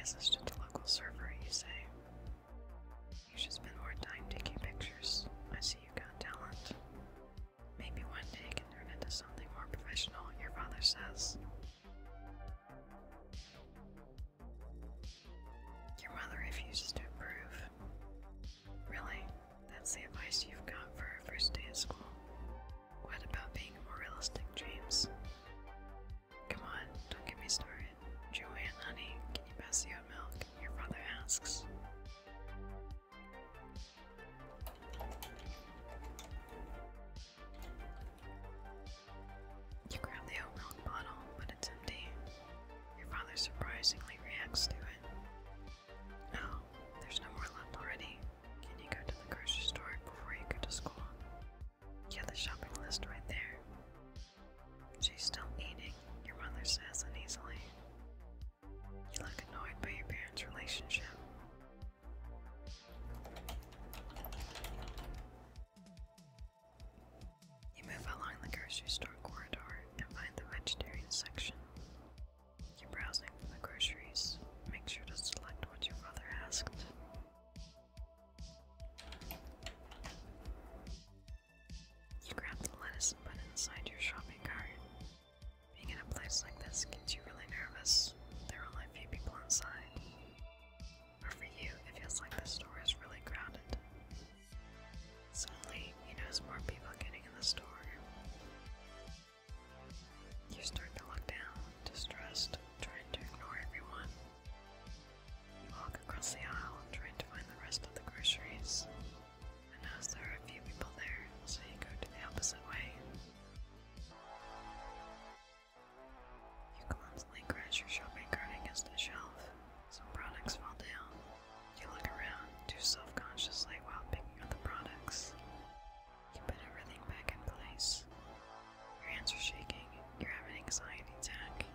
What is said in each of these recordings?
guess it's just a local server, you say. You should spend more time taking pictures. I see you got talent. Maybe one day you can turn into something more professional, your father says. Your mother refuses to approve. Really? That's the advice you've got for our first day of school? What about being more realistic, James? Come on, don't get me started. Joanne, honey, can you pass the oat milk? Your father asks. You grab the oat milk bottle, but it's empty. Your father surprisingly reacts to it. Oh, there's no more left already. Can you go to the grocery store before you go to school? You have the shopping list right there. She's still eating, your mother says uneasily. You look annoyed by your parents' relationship. You move along the grocery store corridor and find the vegetarian section. You're browsing for the groceries. Make sure to select what your father asked. You grab the lettuce and put it inside your shopping cart. Being in a place like this gets you really nervous. There are only a few people inside. Or for you, it feels like the store is really crowded. Suddenly, you notice more people getting in the store. You start to look down, distressed, trying to ignore everyone. You walk across the aisle, trying to find the rest of the groceries. And notice there are a few people there, so you go to the opposite way. You clumsily crash your shopping cart against a shelf. Some products fall down. You look around, too self-consciously while picking up the products. You put everything back in place. Your hands are shaking. You're having an anxiety attack.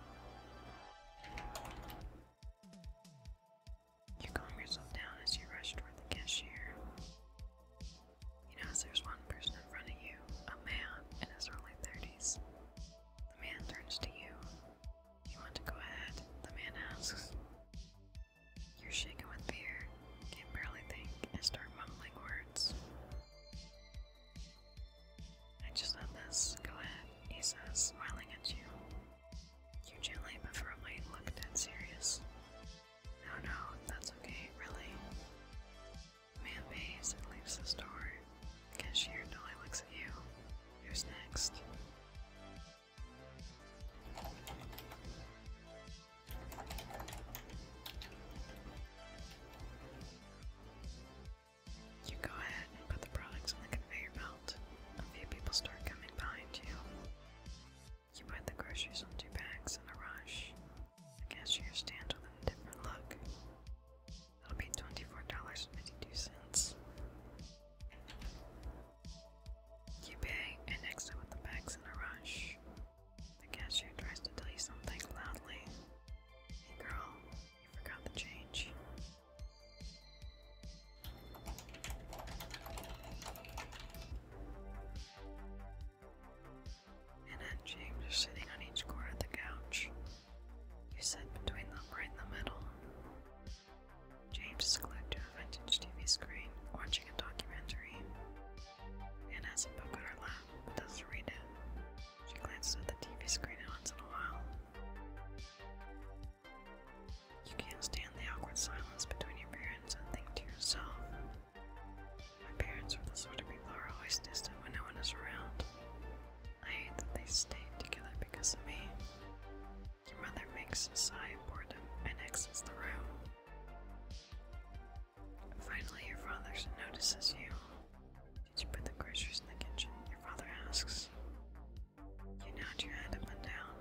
You calm yourself down as you rush toward the cashier. You notice there's one person in front of you, a man in his early 30s. The man turns to you. You want to go ahead? The man asks. You're shaken with fear, can barely think, and start mumbling words. I just had this. Go ahead, he says, smiling at you. You gently but firmly look dead serious. No, that's okay, really. The man pays and leaves the store. The cashier dully looks at you. Who's next? You go ahead and put the products on the conveyor belt. A few people start coming behind you. You put the groceries on 2 bags in a rush. The cashier stands with a different look. That'll be $24.52. You pay and exit with the bags in a rush. The cashier tries to tell you something loudly. Hey girl, you forgot the change. Anna and James are sitting on each corner of the couch. You sit between them right in the middle. James is glued to a vintage TV screen, watching a documentary. Anna has a book on her lap, but doesn't read it. She glances at the TV screen once in a while. You can't stand the awkward silence between your parents and think to yourself, my parents are the sort of people who are always distant when no one is around. I hate that they stayed together because of me. Your mother makes a sigh of boredom and exits the room. Finally, your father notices you. Did you put the groceries in the kitchen? Your father asks. You nod your head up and down.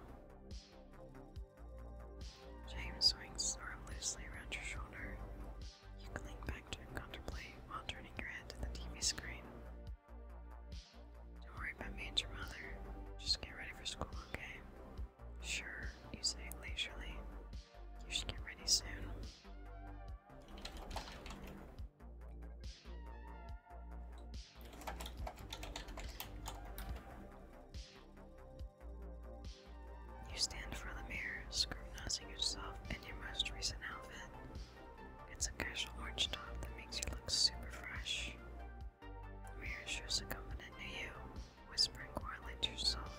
James swings his arm loosely around your shoulder. You cling back to contemplate while turning your head to the TV screen. Don't worry about me and your mother. Just get ready for school, okay? Sure, you say leisurely. You should get ready soon. You stand in front of the mirror, scrutinizing yourself in your most recent outfit. It's a casual orange top that makes you look super fresh. The mirror shows a confident new you, whispering quietly to yourself.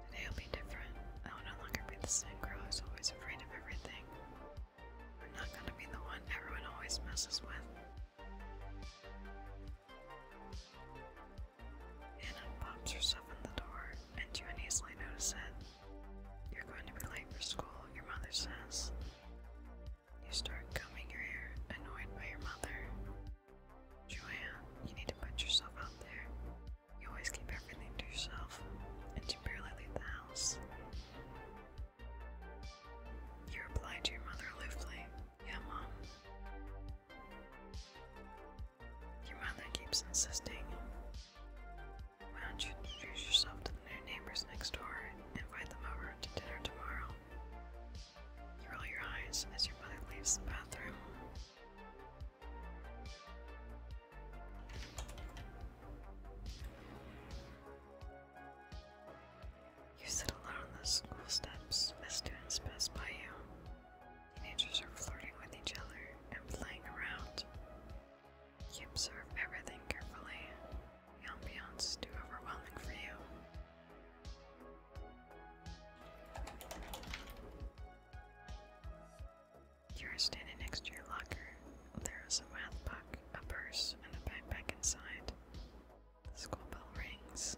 Today will be different. I will no longer be the same girl who's always afraid of everything. I'm not gonna be the one everyone always messes with. Anna pops herself in the door, and you uneasily notice it. You're going to be late for school, your mother says. You start combing your hair, annoyed by your mother. Joanne, you need to put yourself out there. You always keep everything to yourself, and you barely leave the house. You reply to your mother aloofly, "Yeah, Mom." Your mother keeps insisting. "Why don't you introduce yourself to the new neighbors next door and invite them over to dinner tomorrow?" You roll your eyes as your mother leaves the bathroom. You sit alone on the school steps as students pass by you. Teenagers are flirting with each other and playing around. You observe everything carefully. The ambiance is too overwhelming for you. You are standing next to your locker. There is a math book, a purse, and a backpack inside. The school bell rings.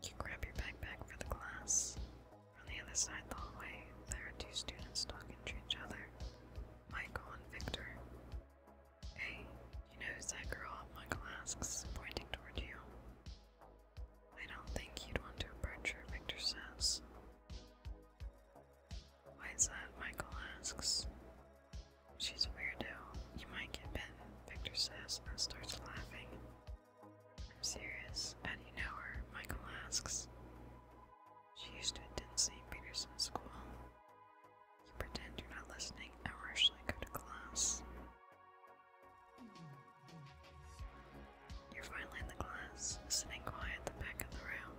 You grab your backpack for the class. On the other side of the hallway, there are two students talking to each other, Michael and Victor. "Hey, you know who's that girl?" Michael asks, pointing toward you. "I don't think you'd want to approach her," Victor says. "Why is that?" Michael asks. "She's a weirdo. You might get bitten," Victor says and starts laughing. "I'm serious. How do you know her?" Michael asks. "She used to attend St. Peterson School." You pretend you're not listening and rushly go to class. You're finally in the class, sitting quiet at the back of the room.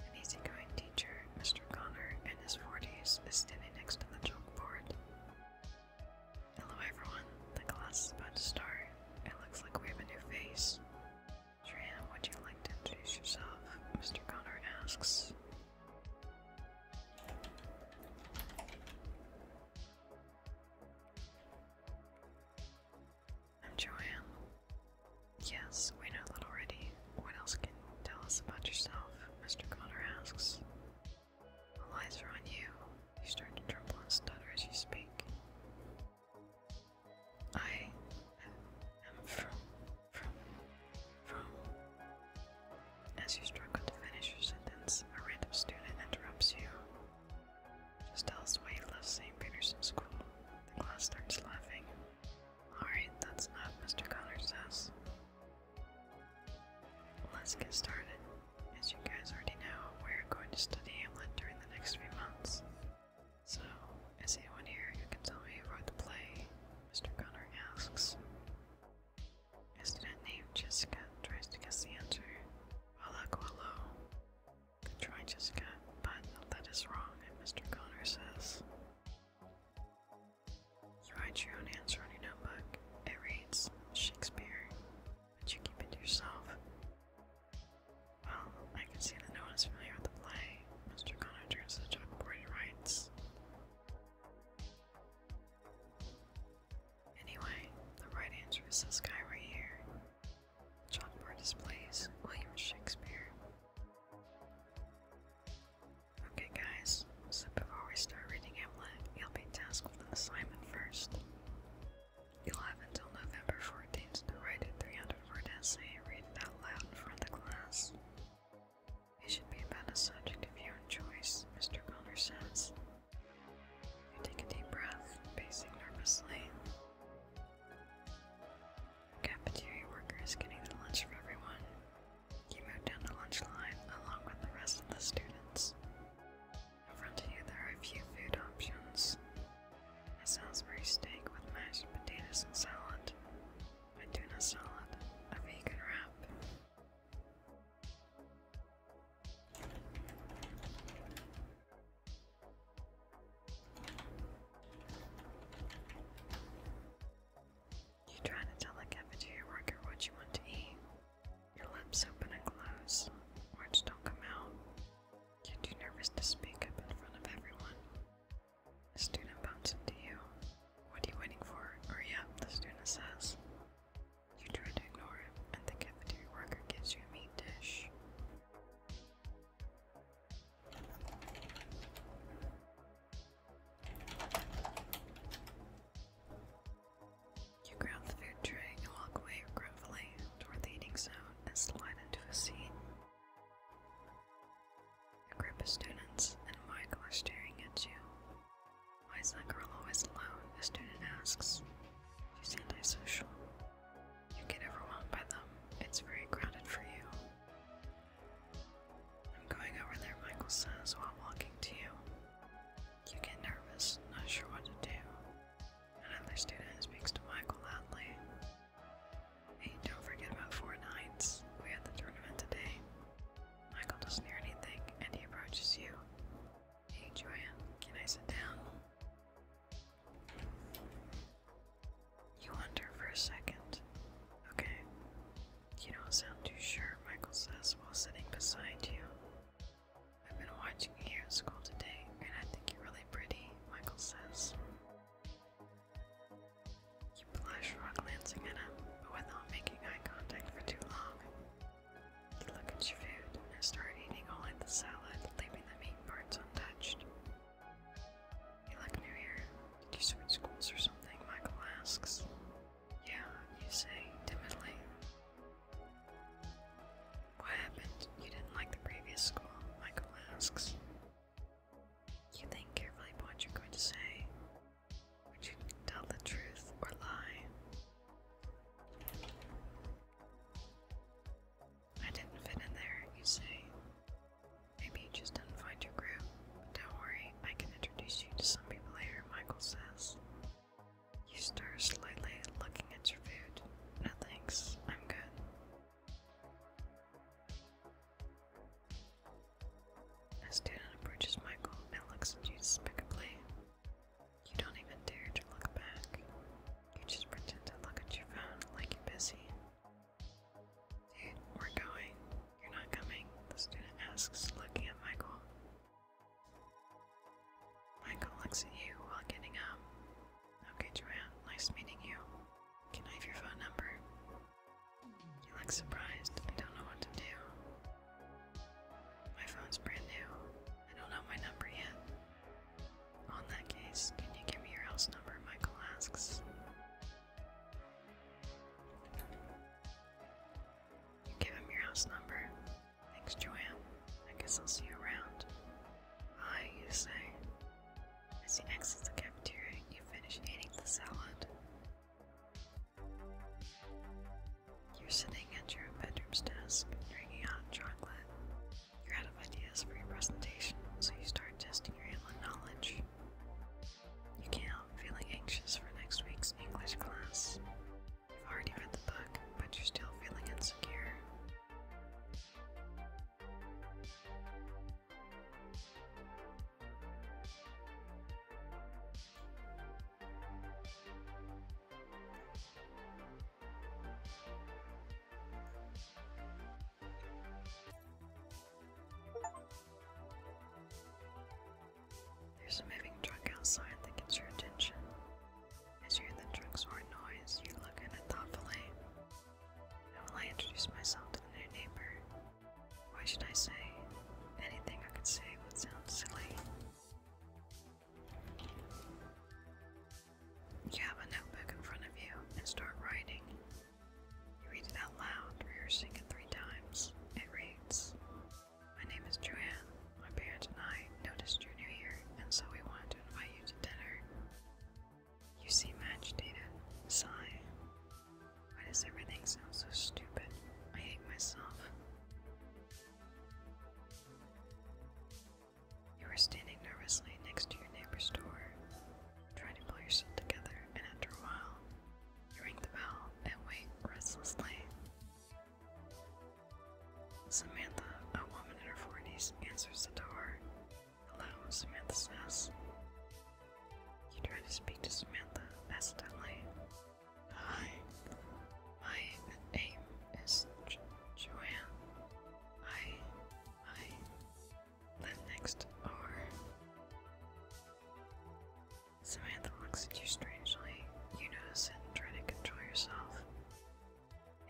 An easygoing teacher, Mr. Connor, in his 40s, is standing next to the chalkboard. "Hello everyone, the class is about to start. It looks like we have a new face. Joanne, would you like to introduce yourself?" Mr. Connor asks. "I'm Joanne." "Yes, we know that already. What else can you tell us about yourself?" Mr. Connor asks. "All eyes are on you." You start to tremble and stutter as you speak. "I am from. As you struggle to finish your sentence, a random student interrupts you. "Just tell us why you left St. Peterson School." The class starts laughing. "Alright, that's enough," Mr. Connor says. "Let's get started. As you guys already know, we're going to study Hamlet during the next few months. So, is anyone here who can tell me who wrote the play?" Mr. Connor asks. A student named Jessica tries to guess the answer. "Hello. Good try, Jessica, but that is wrong," Mr. Connor says. You write your own answer on your notebook. It reads, "Shakespeare," but you keep it to yourself. "Well, I can see that no one is familiar with the play." Mr. Connor turns to the chalkboard and writes, "In student approaches Michael and looks at you despicably. You don't even dare to look back. You just pretend to look at your phone like you're busy. Dude, we're going. You're not coming, the student asks, looking at Michael. Michael looks at you while getting up. Okay, Joanne, nice meeting you. Can I have your phone number? You look surprised. I don't know what to do. My phone's brand new. I don't know my number yet. On that case, can you give me your house number? Michael asks. You give him your house number. Thanks, Joanne. I guess I'll see you around. Hi, you say. As you exit the cafeteria, you finish eating the salad. You're sitting at your bedroom's desk, drinking hot chocolate. You're out of ideas for your presentation, so you start testing your inland knowledge. You can't help feeling anxious for next week's English class. You've already read the book, but you're still feeling insecure. There's a moving truck outside that gets your attention. As you hear the truck's horn noise, you look at it thoughtfully. How will I introduce myself to the new neighbor? Why should I say? Anything I could say would sound silly. You have a notebook in front of you and start writing. You read it out loud, rehearsing it 3 times. It reads, "My name is Joanne. My parents and I noticed you're new here, and so we wanted to invite you to dinner. You seem agitated. Sigh. Why does everything sound so stupid? I hate myself." You are standing nervously next to your neighbor's door, trying to pull yourself together, and after a while, you ring the bell and wait restlessly. Samantha, a woman in her 40s, answers the door. "Hello," Samantha says. You try to speak to Samantha hesitantly. "Hi, my name is Joanne. I live next door." Samantha looks at you strangely. You notice it and try to control yourself.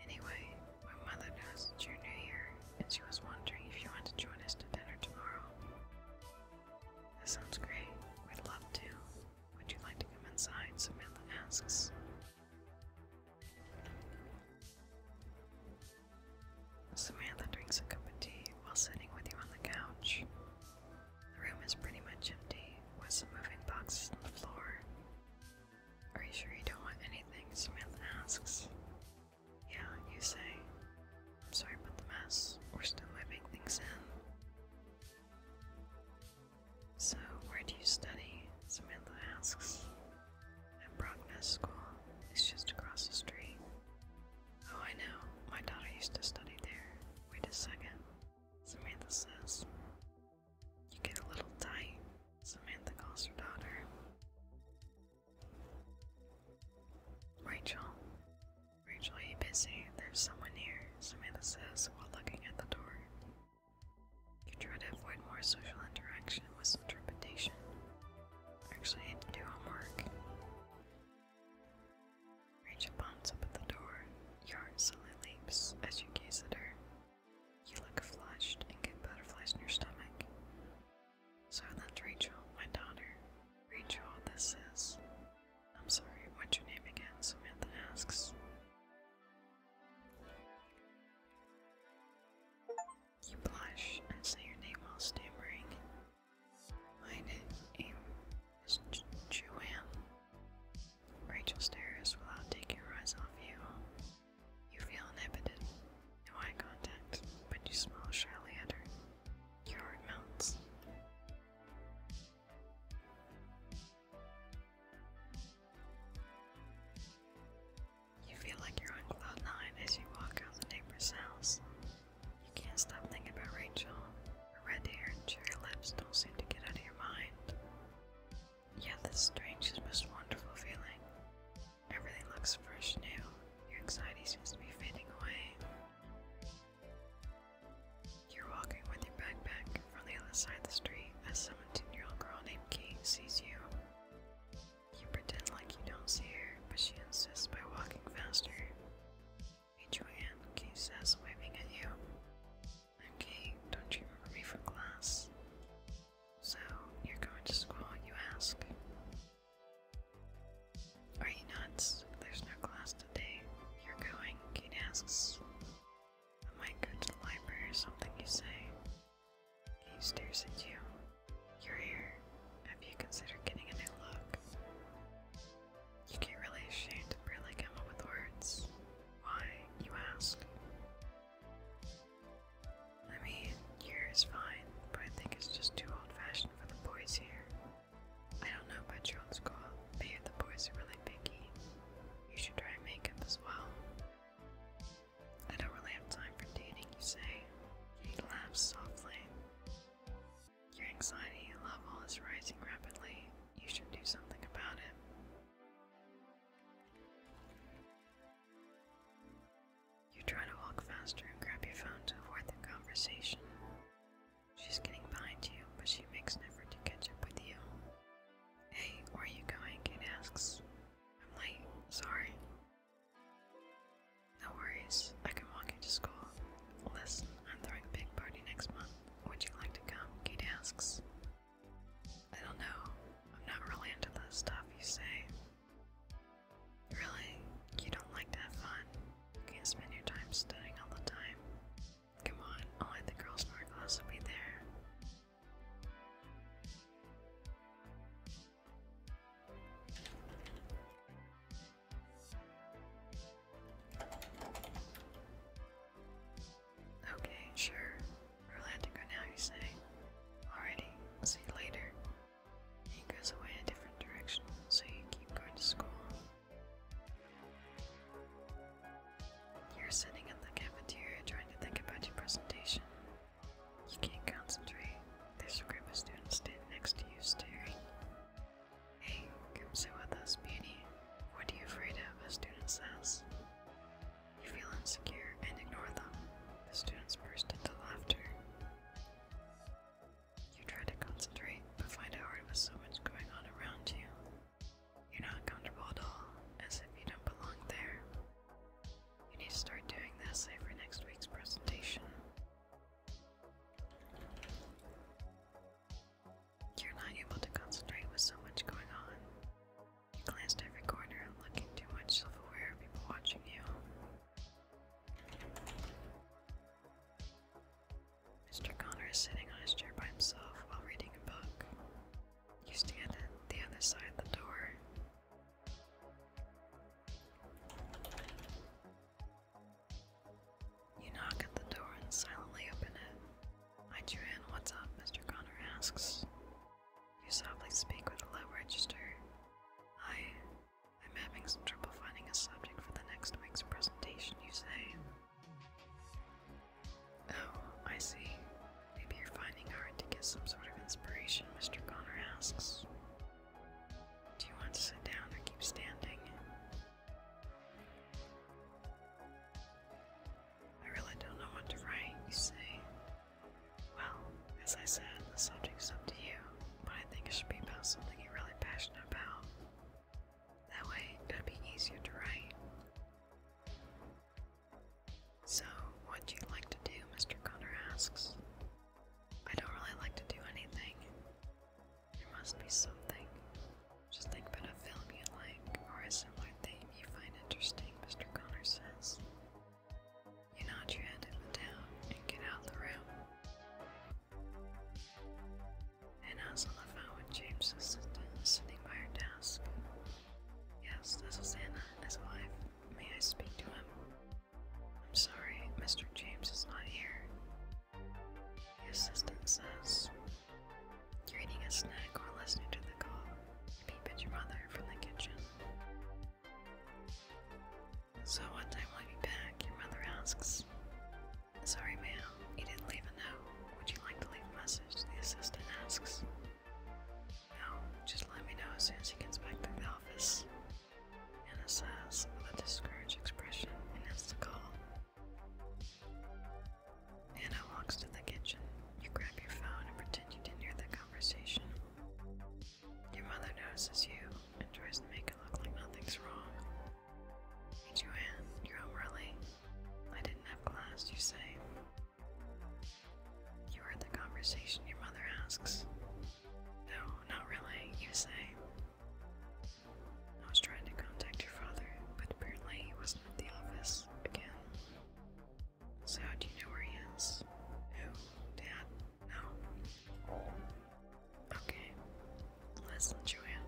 "Anyway, my mother knows that you're new here, and she was wondering if you want to join us to dinner tomorrow." "That sounds great. We'd love to. Would you like to come inside?" Samantha asks. Samantha drinks a cup of tea while sitting with you on the couch. The room is pretty much empty, with some moving boxes on the floor. "Are you sure you don't want anything?" Samantha asks. "Yeah," you say. "I'm sorry about the mess. We're still moving things in." "So, where do you study?" Samantha asks. "At Brockness School. It's just across the street." "Oh, I know. My daughter used to study there." "Wait a second," Samantha says. You get a little tight. Samantha calls her daughter. "Rachel. Rachel, are you busy? There's someone here," Samantha says while looking at the door. You try to avoid more social interaction with some trepidation. "I actually need to do homework." Rachel bumps up at the door. Your heart suddenly leaps as you gaze at her. You look flushed and get butterflies in your stomach. "So that's Rachel, my daughter." "Rachel, this is..." "I'm sorry, what's your name again?" Samantha asks. You blush and say your name while stammering. asks. You softly speak with a low register. I'm having some trouble finding a subject for the next week's presentation, you say. Oh, I see. Maybe you're finding hard to get some sort of inspiration, Mr. Connor asks. Do you want to sit down or keep standing? I really don't know what to write, you say. Well, as I said, the subject's up to you, but I think it should be about something you're really passionate about. That way, it'll be easier to write. So, what do you like to do, Mr. Connor asks. I don't really like to do anything. There must be something. Just think about a film you like, or a similar theme you find interesting, Mr. Connor says. You nod your head up and down and get out of the room. Anna's on the phone with James' assistant sitting by her desk. Yes, this is Anna, his wife. May I speak to him? I'm sorry, Mr. James is not here. The assistant says. You're eating a snack or listening to the call. You peep at your mother from the kitchen. So what time will you be back? Your mother asks. Sorry, ma'am, you didn't leave a note. Would you like to leave a message? The assistant asks. No, just let me know as soon as he gets back to the office. Anna says with a discouraged expression and ends the call. Anna walks to the kitchen. You grab your phone and pretend you didn't hear the conversation. Your mother notices you and tries to make it look like nothing's wrong. Hey Joanne, you're home early. I didn't have class, you say. You heard the conversation, your mother asks. No, not really, you say. I was trying to contact your father, but apparently he wasn't at the office again. So do you know where he is? Who? Dad? No. Okay. Listen, Joanne.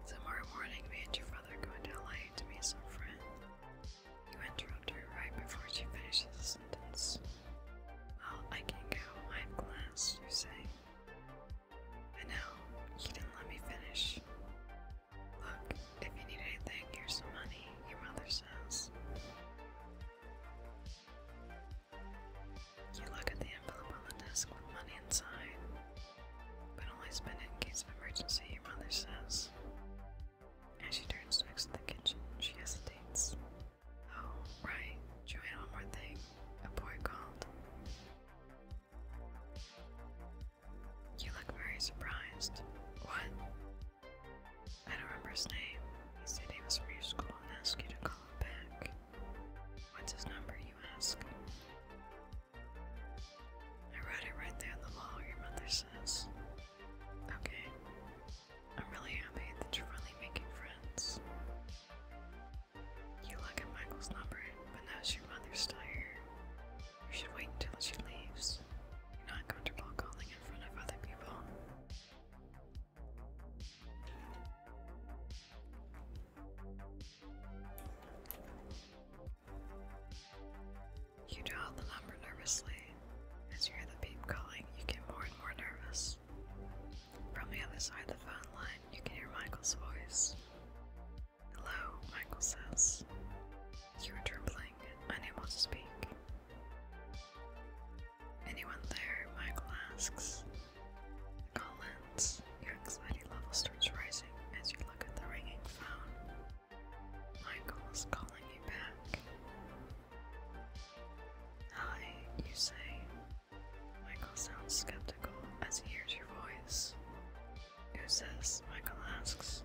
Tomorrow morning, me and your father go into LA to meet some friend. You interrupt her right before she finishes the sentence. Well, I can't go. I have class, you say. I know. You didn't let me finish. Look, if you need anything, here's some money, your mother says. You look at the envelope on the desk with money inside, but only spend it in case of emergency, your mother says. As she turns to exit the kitchen, she hesitates. Oh, right, Joanne, one more thing. A boy called. You look very surprised. What? I don't remember his name. He said he was from your school and asked you to call him back. What's his number, you ask? I wrote it right there on the wall, your mother says. Okay. I'm really happy that you're finally making friends. You look at Michael's number, but notice your mother's still here. You should wait until she leaves. You're not comfortable calling in front of other people. You dial the number nervously. As you hear the beep calling, you get more and more nervous. From the other side of the phone line, you can hear Michael's voice. Hello, Michael says. You are trembling, unable to speak. Anyone there? Michael asks. The call ends. Your anxiety level starts rising as you look at the ringing phone. Michael is calling you back. Hi, you say. Michael sounds skeptical as he hears your voice. Who's this? Michael asks.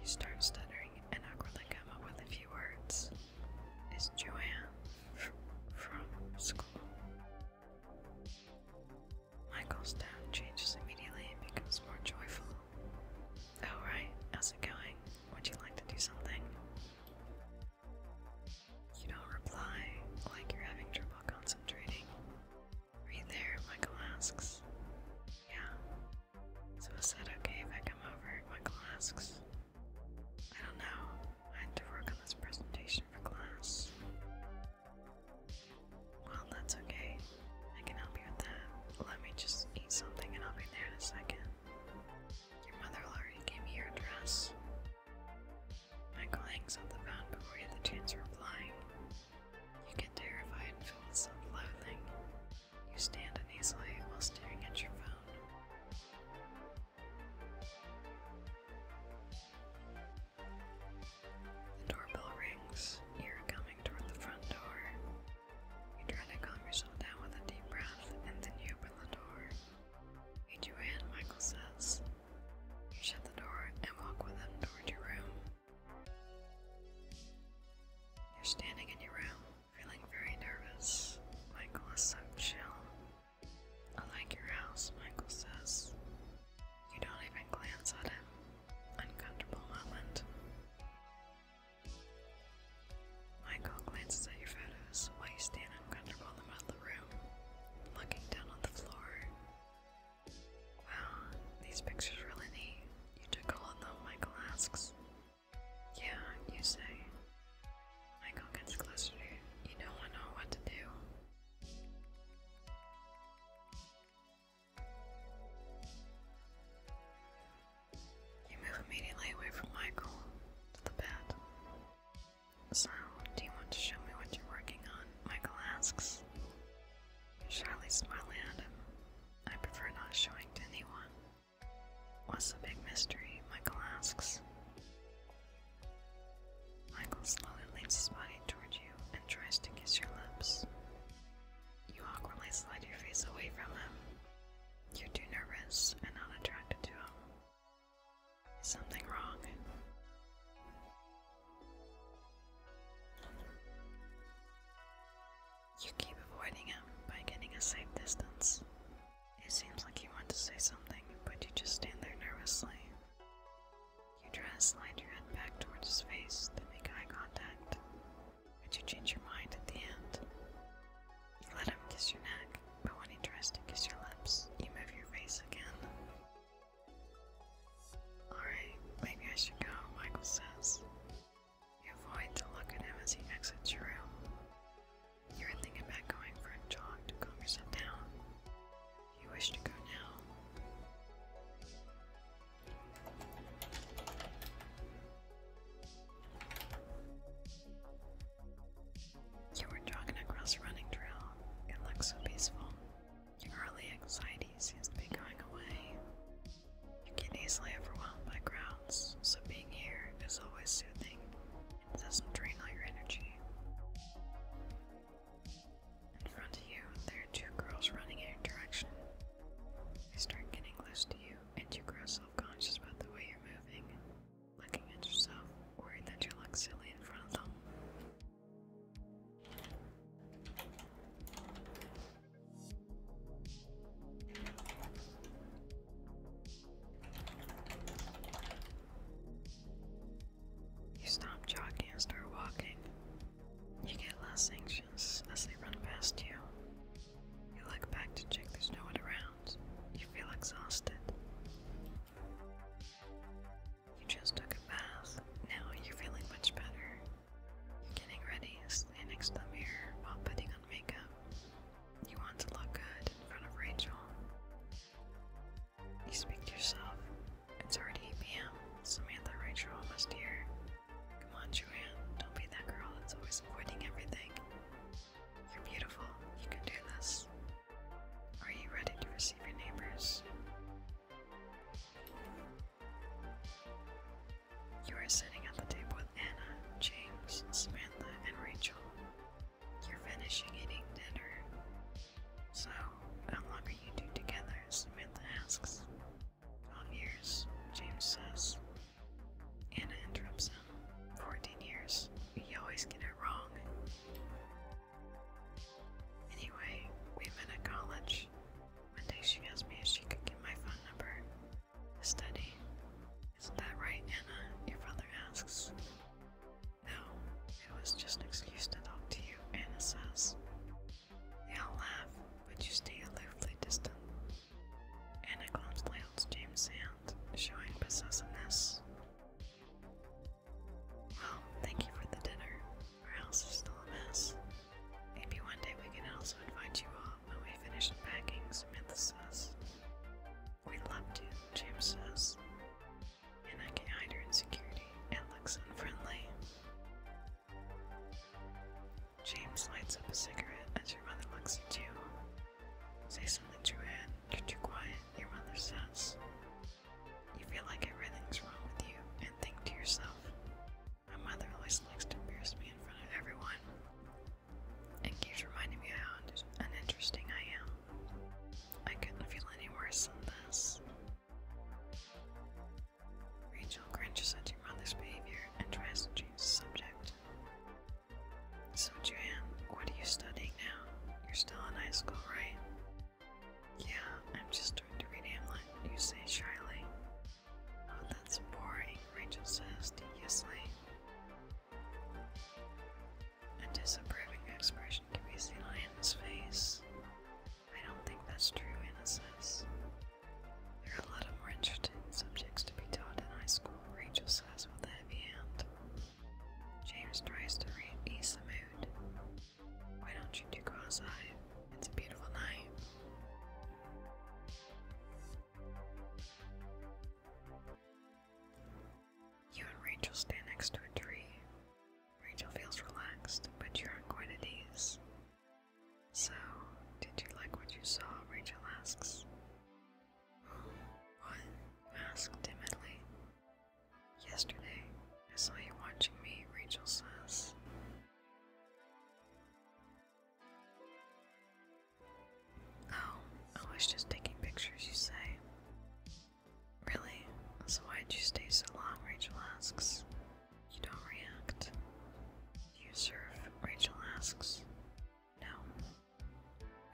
You start stuttering and awkwardly come up with a few words. It's Joanne from school. picture's really neat. You took all of them, Michael asks. Yeah, you say. Michael gets closer to you. You don't know what to do. You move immediately away from Michael to the bed. So, do you want to show me what you're working on? Michael asks. Shyly smiling at him. I prefer not showing to anyone. What's the big mystery? Michael asks. Michael slowly leans his body toward you and tries to kiss your lips. You awkwardly slide your face away from him. You're too nervous and not attracted to him. Is something wrong? You keep avoiding him by getting a safe distance. It seems like you want to say something, but you just stand there nervously. You try to slide your head back towards his face to make eye contact, but you change your mind at the end. You let him kiss your neck, but when he tries to kiss your lips, you move your face again. Alright, maybe I should go, Michael says. You avoid to look at him as he exits your room. You're thinking about going for a jog to calm yourself down. You wish to go now. You were jogging across a running trail. It looks so peaceful. Your early anxiety seems to be going away. You get easily overwhelmed by crowds, so being here is always soothing and doesn't drain all your energy. In front of you, there are two girls running in your direction. They start getting close to you, and you grow self-conscious about the way you're moving, looking at yourself, worried that you look silly in front of them. You stop jogging and start walking. You get less anxious as they run past you. You look back to check there's no one around. You feel exhausted. You just took a bath. Now you're feeling much better. You're getting ready, stand next to the mirror while putting on makeup. You want to look good in front of Rachel. You speak to yourself. It's already 8 p.m. Samantha, Rachel, almost here. Come on, Joanne. Don't be that girl that's always avoiding everything. You're beautiful. You can do this. Are you ready to receive your neighbors? You are sitting at the table with Anna, James, Samantha, and Rachel. You're finishing eating dinner. So, how long are you two together? Samantha asks. 12 years, James says. Anna interrupts him. 14 years. You always get it wrong. Anyway, we met at college. One day she asked me if she could get my phone number to study. Isn't that right, Anna? Your father asks. No, it was just an excuse to talk to you, Anna says. They all laugh, but you stay aloofly distant. Anna clumsily holds James' hand, showing possessiveness. Well, thank you for the dinner. Our house is still a mess. Maybe one day we can also invite you all when we finish unpacking, Samantha says. We'd love to, James says. Anna can hide her insecurity and looks unfriendly. James lights up a cigarette as your mother looks at you. Say something, Joanne. You're too quiet, your mother says. You feel like everything's wrong with you and think to yourself, my mother always likes to embarrass me in front of everyone and keeps reminding me how uninteresting I am. I couldn't feel any worse than this. Rachel cringes at your mother's behavior and tries to change the subject. So, Joanne, what are you studying now? You're still in high school, right? Yeah, I'm just starting to read Hamlet, you say shyly. Oh, that's boring, Rachel says deviously. A disapproving expression can be seen on Anna's face. I don't think that's true, Anna says. There are a lot of more interesting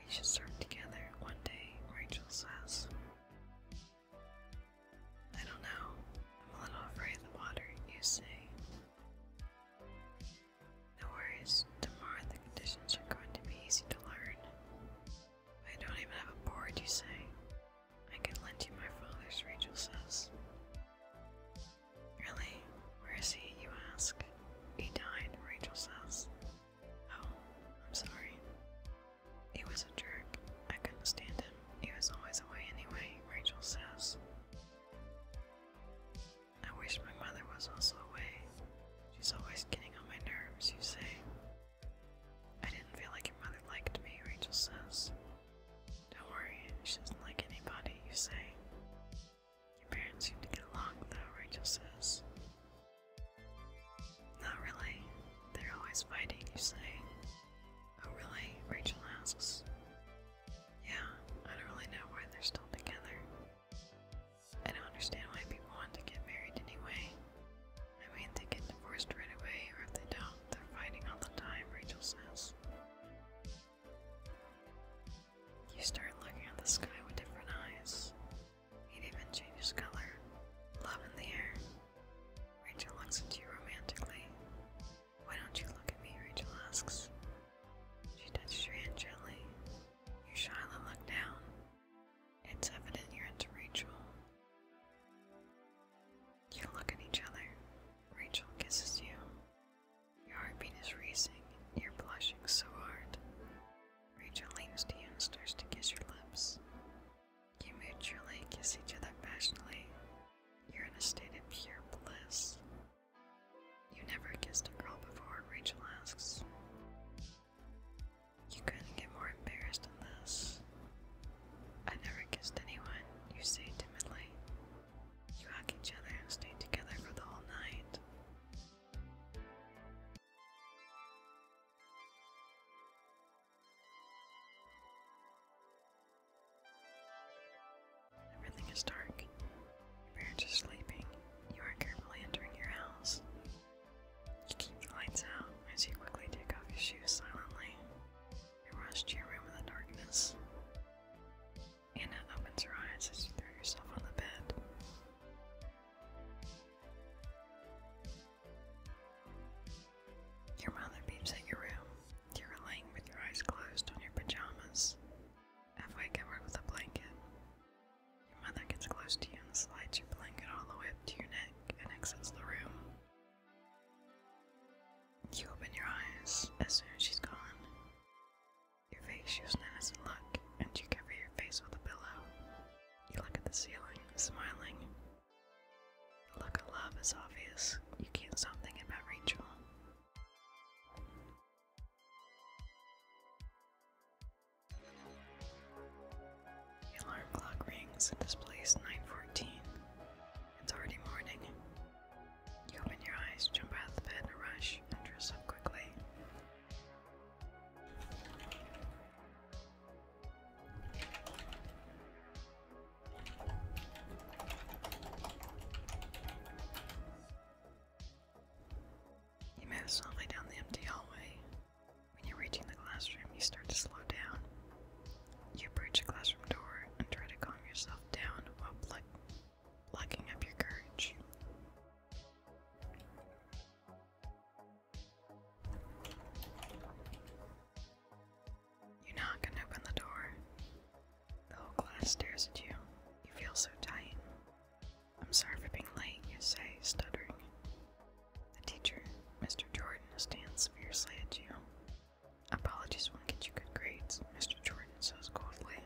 should surf together one day, Rachel says. I don't know. I'm a little afraid of the water, you say. No worries. Tomorrow the conditions are going to be easy to learn. I don't even have a board, you say. I can lend you my father's, Rachel says. Really? Where is he, you ask? He died, Rachel says. Oh, I'm sorry. He was a jerk. I couldn't stand him. He was always away anyway, Rachel says. I wish my mother was also away. She's always getting on my nerves, you say. I didn't feel like your mother liked me, Rachel says. Don't worry, she doesn't like anybody, you say. Your parents seem to get along, though, Rachel says. Not really. They're always fighting, you say. Oh, really? Rachel asks. Yeah, I don't really know why they're still together. I don't understand why people want to get married anyway. I mean, they get divorced right away, or if they don't, they're fighting all the time, Rachel says. You start looking at the sky with different eyes. It even changes color. Love in the air. Rachel looks at you romantically. Why don't you look at me, Rachel asks. She touches your hand gently. You shyly look down. It's evident you're into Rachel. You look at each other. Rachel kisses you. Your heartbeat is racing. You're blushing so hard. Rachel leans to you and starts to kiss your lips. You mutually kiss each other passionately. You're in a state of pure bliss. You never kissed a girl before, Rachel asks. You couldn't get more embarrassed than this. I never kissed anyone, you say timidly. You hug each other and stay together for the whole night. Everything is dark. Your parents are sleeping. You are carefully entering your house. You keep the lights out as you quickly take off your shoes silently. You rush to your room in the darkness. Anna opens her eyes as you throw yourself on the bed. Your mother beeps at your room. You're laying with your eyes closed on your pajamas, halfway covered with a blanket. Your mother gets close to you and slides your blanket all the way up to your neck and exits the room. You open your eyes as soon as she's gone. Your face shows an innocent look, and you cover your face with a pillow. You look at the ceiling, smiling. The look of love is obvious. You can't stop thinking about Rachel. The alarm clock rings and displays 9:14. It's already morning. You open your eyes, jump out of the bed in a rush, and dress up quickly. You move softly down the empty hallway. When you're reaching the classroom, you start to slow down. You approach the classroom door and try to calm yourself down while plucking up your courage. You knock and open the door. The whole class stares at you. You feel so tight. I'm sorry for being late, you say, stuttering. The teacher, Mr. Jordan, stands fiercely at you. Apologies won't get you good grades, Mr. Jordan says coldly.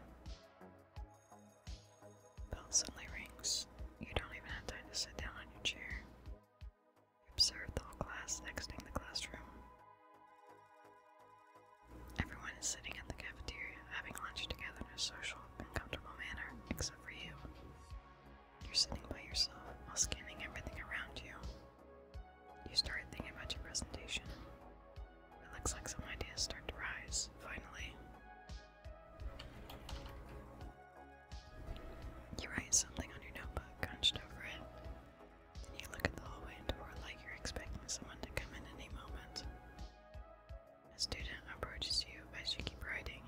Bell suddenly rings. You don't even have time to sit down on your chair. You observe the whole class exiting the classroom. Everyone is sitting at the cafeteria, having lunch together in a social and comfortable manner, except for you. You're sitting by yourself while scanning everything around you. You start thinking about your presentation. It looks like some ideas start to rise, finally. You write something on your notebook, hunched over it. Then you look at the hallway door like you're expecting someone to come in any moment. A student approaches you as you keep writing.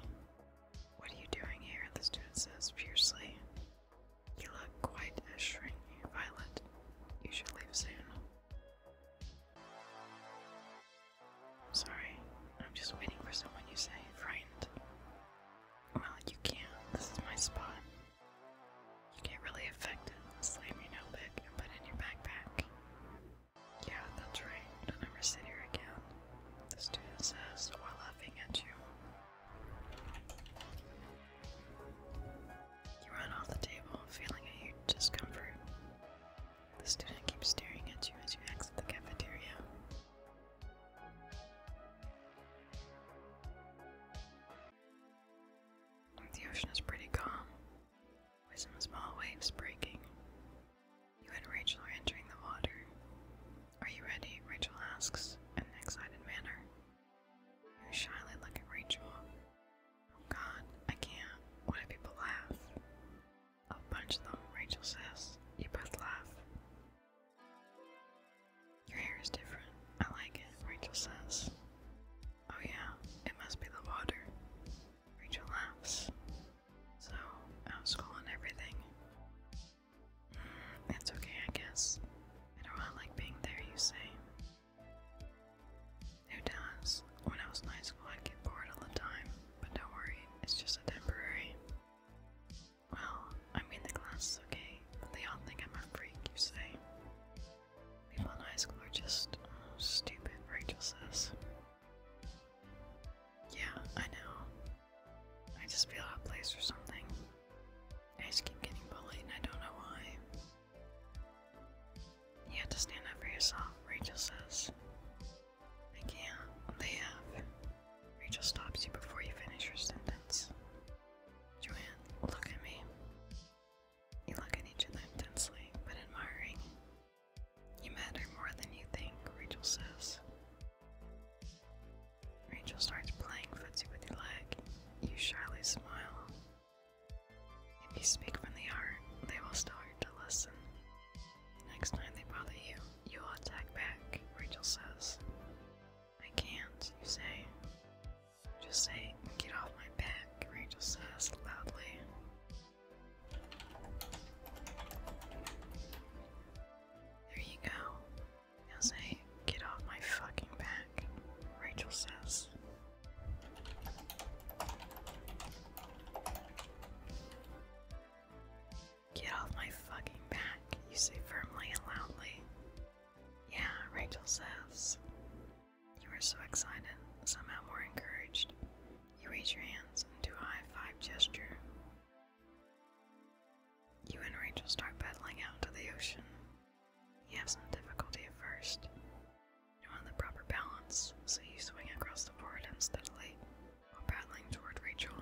ocean is pretty calm, with some small waves breaking. You and Rachel are entering the water. Are you ready? Rachel asks in an excited manner. You shyly look at Rachel. Oh God, I can't. What if people laugh? I'll punch them, Rachel says. You both laugh. Your hair is different. I like it, Rachel says. Oh yeah, it must be the water. Rachel laughs. So, how's school and everything? It's okay, I guess. I don't really like being there, you say. Who does? When I was in high school, I'd get bored all the time. But don't worry, it's just a temporary. Well, I mean the class is okay, but they all think I'm a freak, you say. People in high school are just stupid, Rachel says. Yeah, I know. I just feel out of place or something. I just keep getting bullied and I don't know why. You have to stand up for yourself, Rachel says. I can't. They have. Rachel stops you before you finish your sentence. Joanne, look at me. You look at each other intensely, but admiring. You matter more than you think, Rachel says. Rachel starts playing footsie with your leg. You shyly smile. If you speak from the heart, they will start to listen. Next time they bother you, you will attack back, Rachel says. I can't, you say. Just say, get off my back, Rachel says loudly. There you go. Now say, get off my fucking back, Rachel says. Get off my fucking back, you say firmly and loudly. Yeah, Rachel says. You are so excited, somehow more encouraged. You raise your hands and do a high five gesture. You and Rachel start paddling out to the ocean. You have some difficulty at first. You don't have the proper balance, so you swing across the board unsteadily while paddling toward Rachel.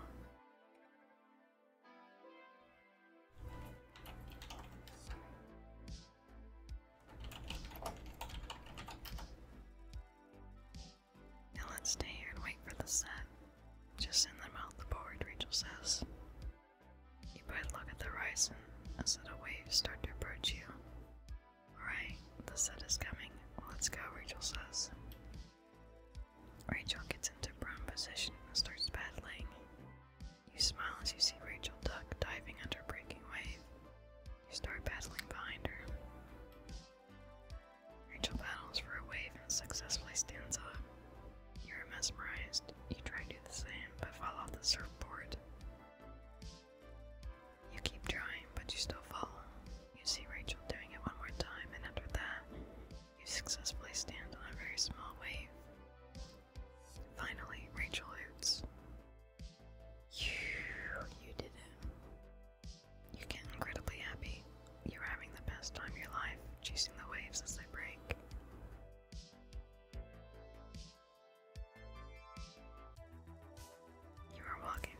Now let's stay here and wait for the set. Just send them out the board, Rachel says. You both look at the horizon as the waves start to approach you. Alright, the set is coming. Let's go, Rachel says. Rachel gets into prone position and starts paddling. You smile as you see Rachel duck diving under a breaking wave. You start paddling behind her. Rachel paddles for a wave and successfully stands up. You're mesmerized. You try to do the same, but fall off the surfboard. You keep trying, but you still fall. You see Rachel doing it one more time, and after that, you successfully stand on a very small wave. Finally, Rachel hoots. You did it. You get incredibly happy. You're having the best time of your life, chasing the waves as they break. You are walking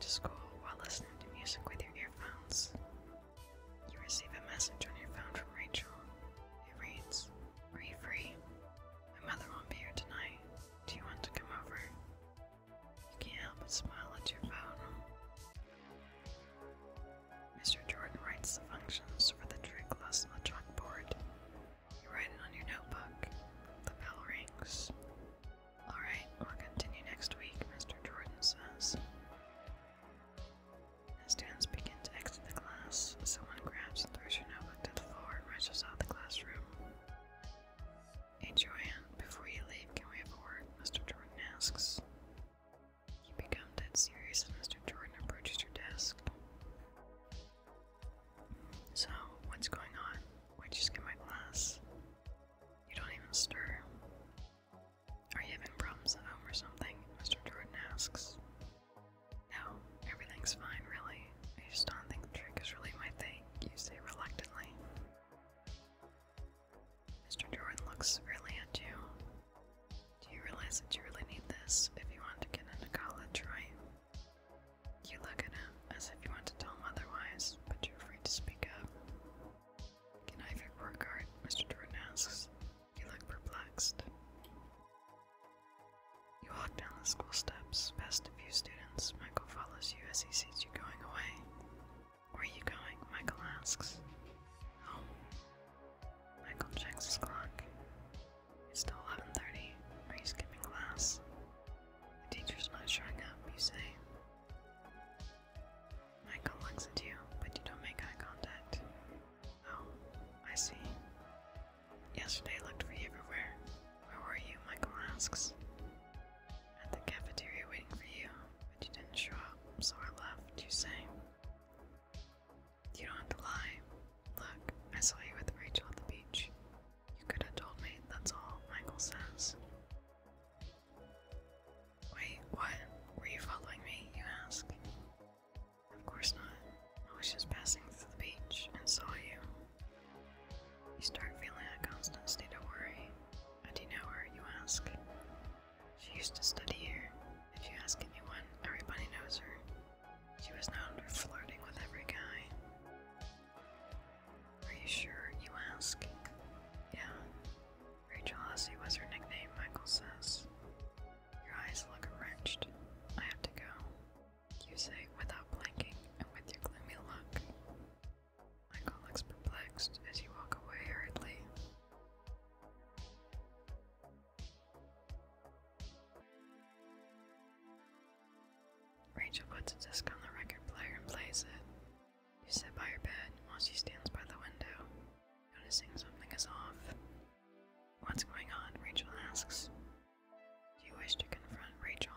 asks. Oh. Michael checks his clock. It's still 11:30. Are you skipping class? The teacher's not showing up, you say. Michael looks at you, but you don't make eye contact. Oh, I see. Yesterday I looked for you everywhere. Where were you? Michael asks. At the cafeteria waiting for you, but you didn't show up, so I left, you say. You don't have to lie. Look, I saw you with Rachel at the beach. You could have told me, that's all, Michael says. Wait, what? Were you following me? You ask. Of course not. I was just passing through the beach and saw you. You start feeling a constant state of worry. How do you know her? You ask. She used to study here. If you ask anyone, everybody knows her. She was known for flirting with every guy. Are you sure? You ask. Yeah. Rachel Hussey was her nickname, Michael says. Your eyes look wrenched. I have to go, you say without blinking and with your gloomy look. Michael looks perplexed as you walk away hurriedly. Rachel puts a disc on the record player and plays it. You sit by your bed while she stands by the window, noticing something is off. What's going on? Rachel asks. Do you wish to confront Rachel?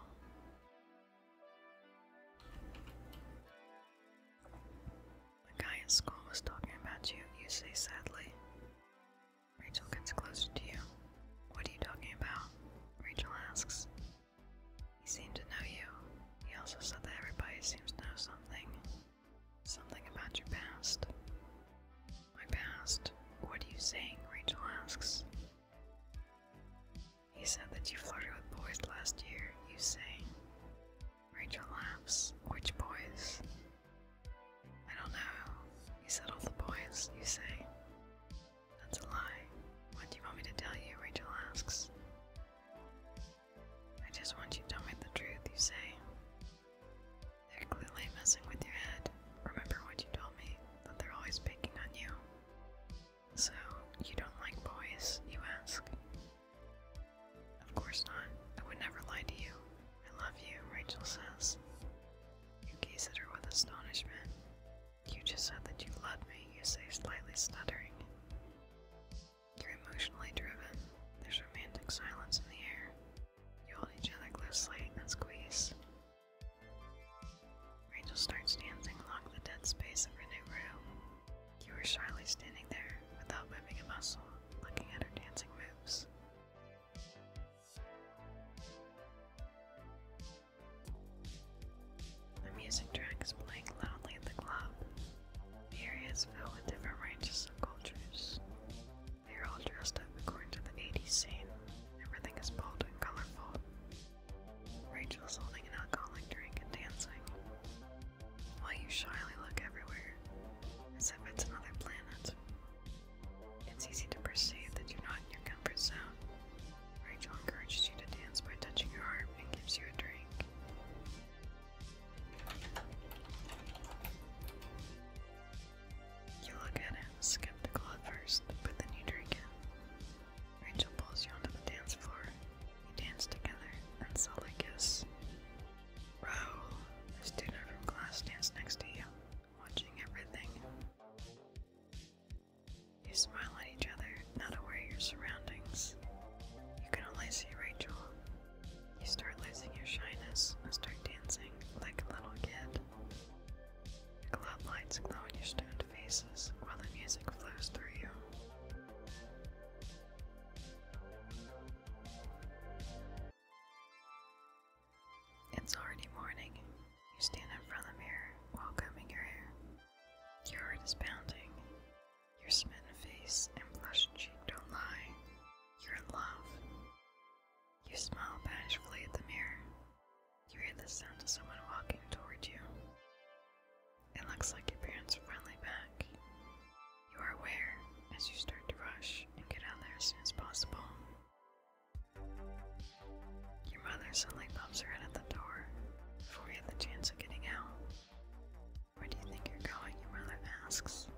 The guy at school was talking about you, you say sadly. Rachel gets closer to you. What are you talking about? Rachel asks. He seemed to know you. He also said that everybody seems to know something. Something about your past. My past? What are you saying? Rachel asks. He said that you flirted with boys last year, you say. Rachel laughs. Which boys? I don't know. He said all the boys, you say. That's a lie. What do you want me to tell you? Rachel asks. I just want you to tell me the truth, you say. They're clearly messing with your head. Remember what you told me, that they're always picking on you. So, you don't like boys, you ask. Of course not. I would never lie to you. I love you, Rachel says. You gaze at her with astonishment. You just said that you loved me, you say, slightly stuttering. You're emotionally driven. There's romantic silence in the air. You hold each other closely and squeeze. Rachel starts dancing along the dead space of her new room. You are shyly standing there, without moving a muscle, looking at her dancing moves. A music track is playing loudly at the club. The area is filled with different ranges of cultures. They are all dressed up according to the 80s scene. Everything is bold and colorful. Rachel is holding an alcoholic drink and dancing, while you shyly look everywhere, as if it's another planet. It's easy to perceive that you're not in your comfort zone. Rachel encourages you to dance by touching your arm and gives you a drink. You look at him, skeptical at first, but then you drink it. Rachel pulls you onto the dance floor. You dance together and subtly kiss. Raoul, the student from class, stands next to you, watching everything. You smile at each other, not aware of your surroundings. You can only see Rachel. You start losing your shyness and start dancing like a little kid. The club lights glow in your stoned faces while the music flows through you. It's already morning. You stand in front of the mirror while combing your hair. Your heart is pounding. Your smitten face and flushed cheek don't lie. You're in love. You smile bashfully at the mirror. You hear the sound of someone walking toward you. It looks like your parents are finally back. You are aware as you start to rush and get out there as soon as possible. Your mother suddenly pops her head at the door before you have the chance of getting out. Where do you think you're going? Your mother asks.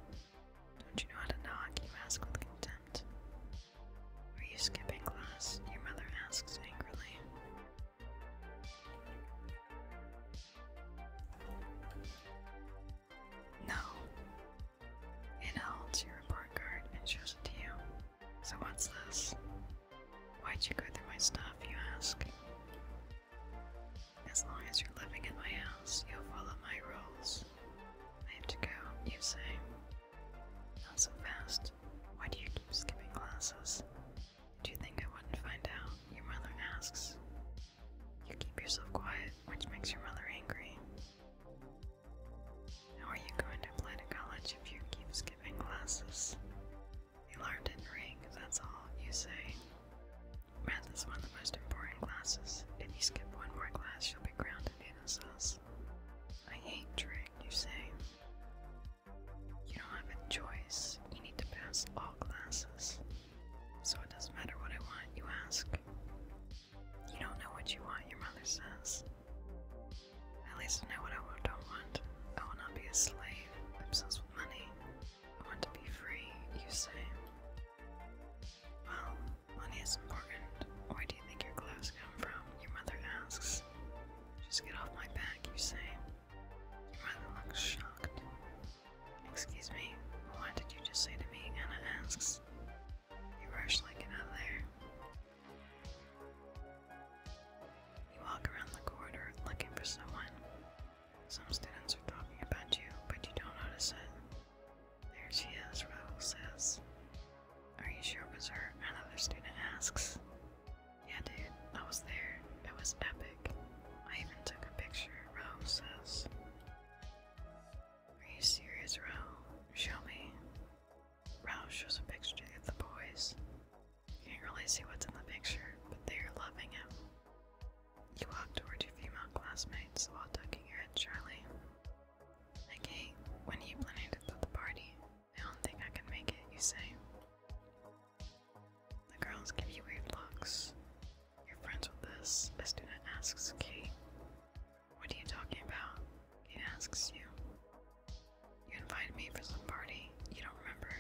me for some party. You don't remember?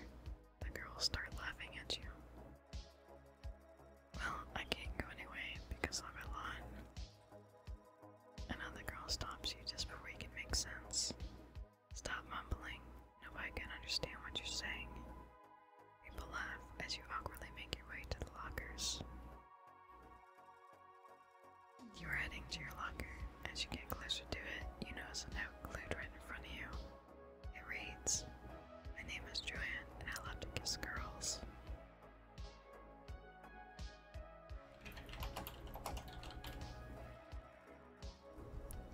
The girls start laughing at you. Well, I can't go anyway because I'm alone. Another girl stops you just before you can make sense. Stop mumbling. Nobody can understand what you're saying. People laugh as you awkwardly make your way to the lockers. You're heading to your locker. As you get closer to it, you notice a note glued right in front of you. It reads, "My name is Joanne, and I love to kiss girls."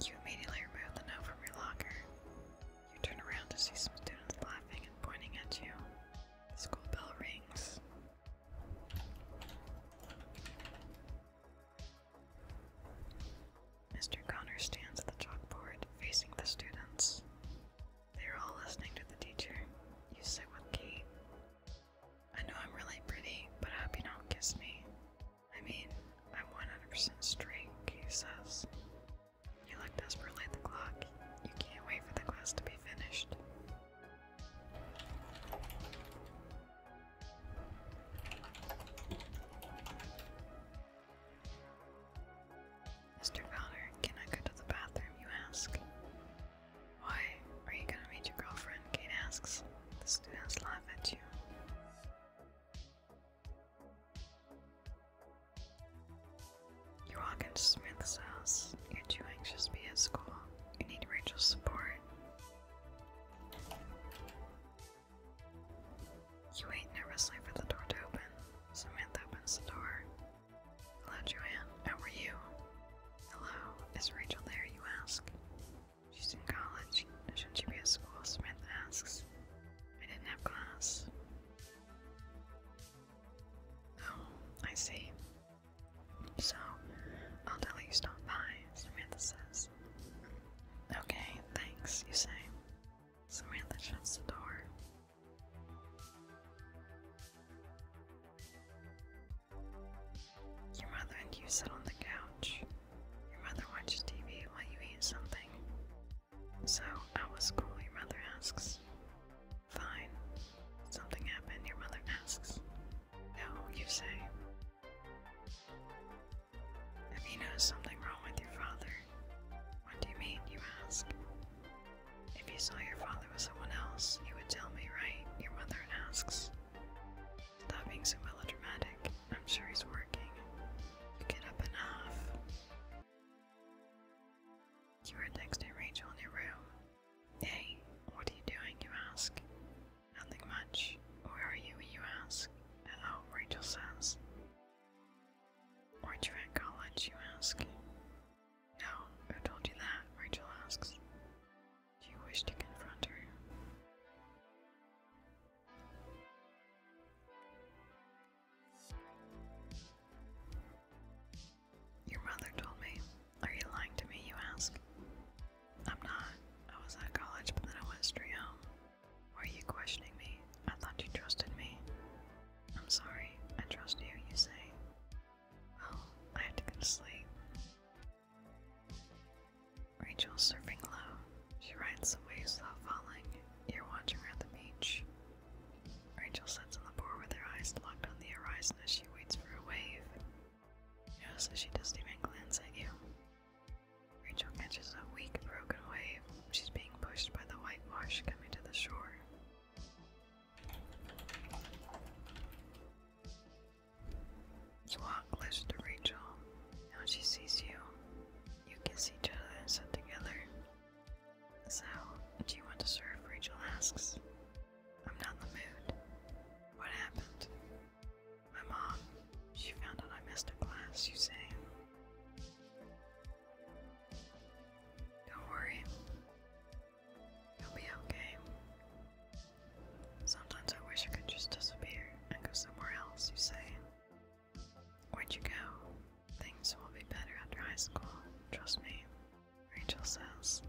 You immediately remove the note from your locker. You turn around to see some students laughing and pointing at you. The school bell rings. Mr. Connor stands at the chalkboard, facing the students. They are all listening to the teacher. You sit with Kate. "I know I'm really pretty, but I hope you don't kiss me. I mean, I'm 100% straight," Kate says. You look desperately at the clock. You can't wait for the class to be finished. "Mr. Connor, can I go to the bathroom?" you ask. "Why? Are you gonna meet your girlfriend?" Kate asks. The students laugh at you. You walk into Smith's house. You're too anxious to be at school. You need Rachel's support. You wait nervously for the door to open. Samantha opens the door. "Hello, Joanne. How are you?" "Hello. Is Rachel there?" you ask. "She's in college. Shouldn't she be at school?" Samantha asks. "I didn't have class." "Oh, I see. So, I'll tell you stop by," Samantha says. "Okay, thanks," you say. Samantha shuts the door. Your mother and you sit on the couch. Your mother watches TV while you eat something. "So, how was school?" your mother asks. "Fine." "Something happened?" your mother asks. "No," you say. "Have you noticed something wrong with your father?" "What do you mean?" you ask. "If you saw your father with someone else, you would tell me, right?" your mother asks. "Stop being so melodramatic. I'm sure he's working." You get up and huff. You are texting Rachel in your room. "Hey, what are you doing?" you ask. "Nothing much." "Where are you?" you ask. "Oh," Rachel says. "Weren't you at college?" you ask. "No, who told you that?" Rachel asks. Do you wish to confront her? Your mother told me. Are you lying to me? You ask. I'm not. I was at college, but then I went straight home. Why are you questioning me? I thought you trusted me. I'm sorry. I trust you, you say. Well, I had to go to sleep. Rachel's surfing low. She rides the waves without falling. You're watching her at the beach. Rachel sits on the board with her eyes locked on the horizon as she waits for a wave. You notice that she doesn't even glance at you. Rachel catches a weak, broken wave. She's being pushed by the whitewash coming to the shore. You walk closer to Rachel. Now she sees you. You kiss each other and sit together. So, do you want to surf? Rachel asks. I'm not in the mood. What happened? My mom. She found out I missed a class, you say. Don't worry. You'll be okay. Sometimes I wish I could just disappear and go somewhere else, you say. Where'd you go? Things will be better after high school. Trust me, Rachel says.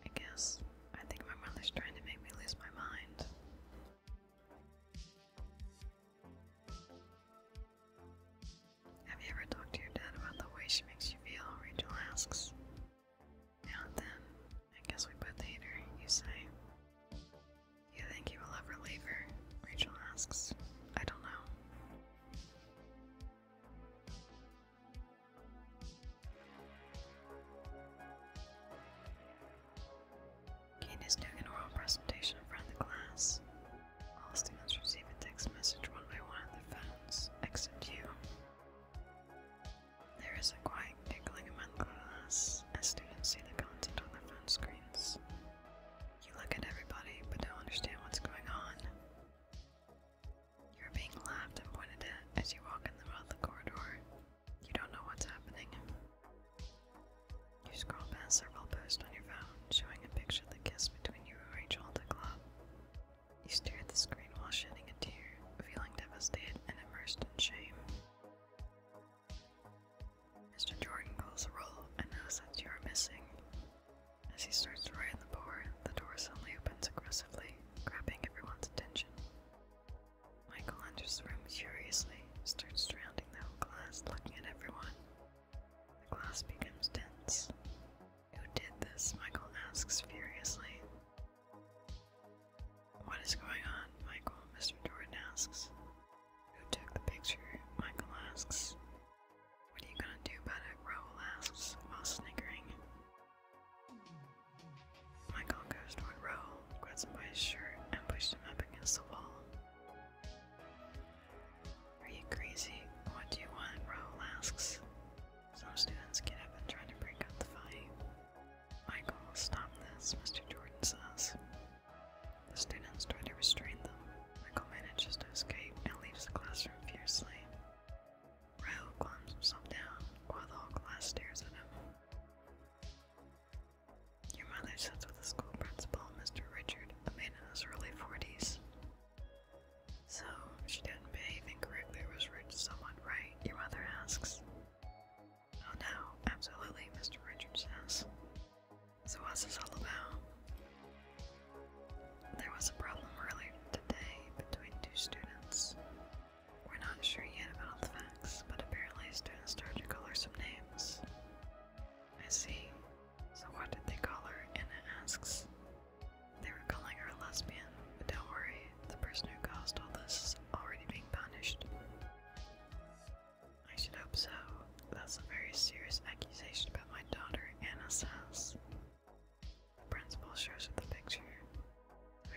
I guess I think my mother's trying to make me lose my mind. Have you ever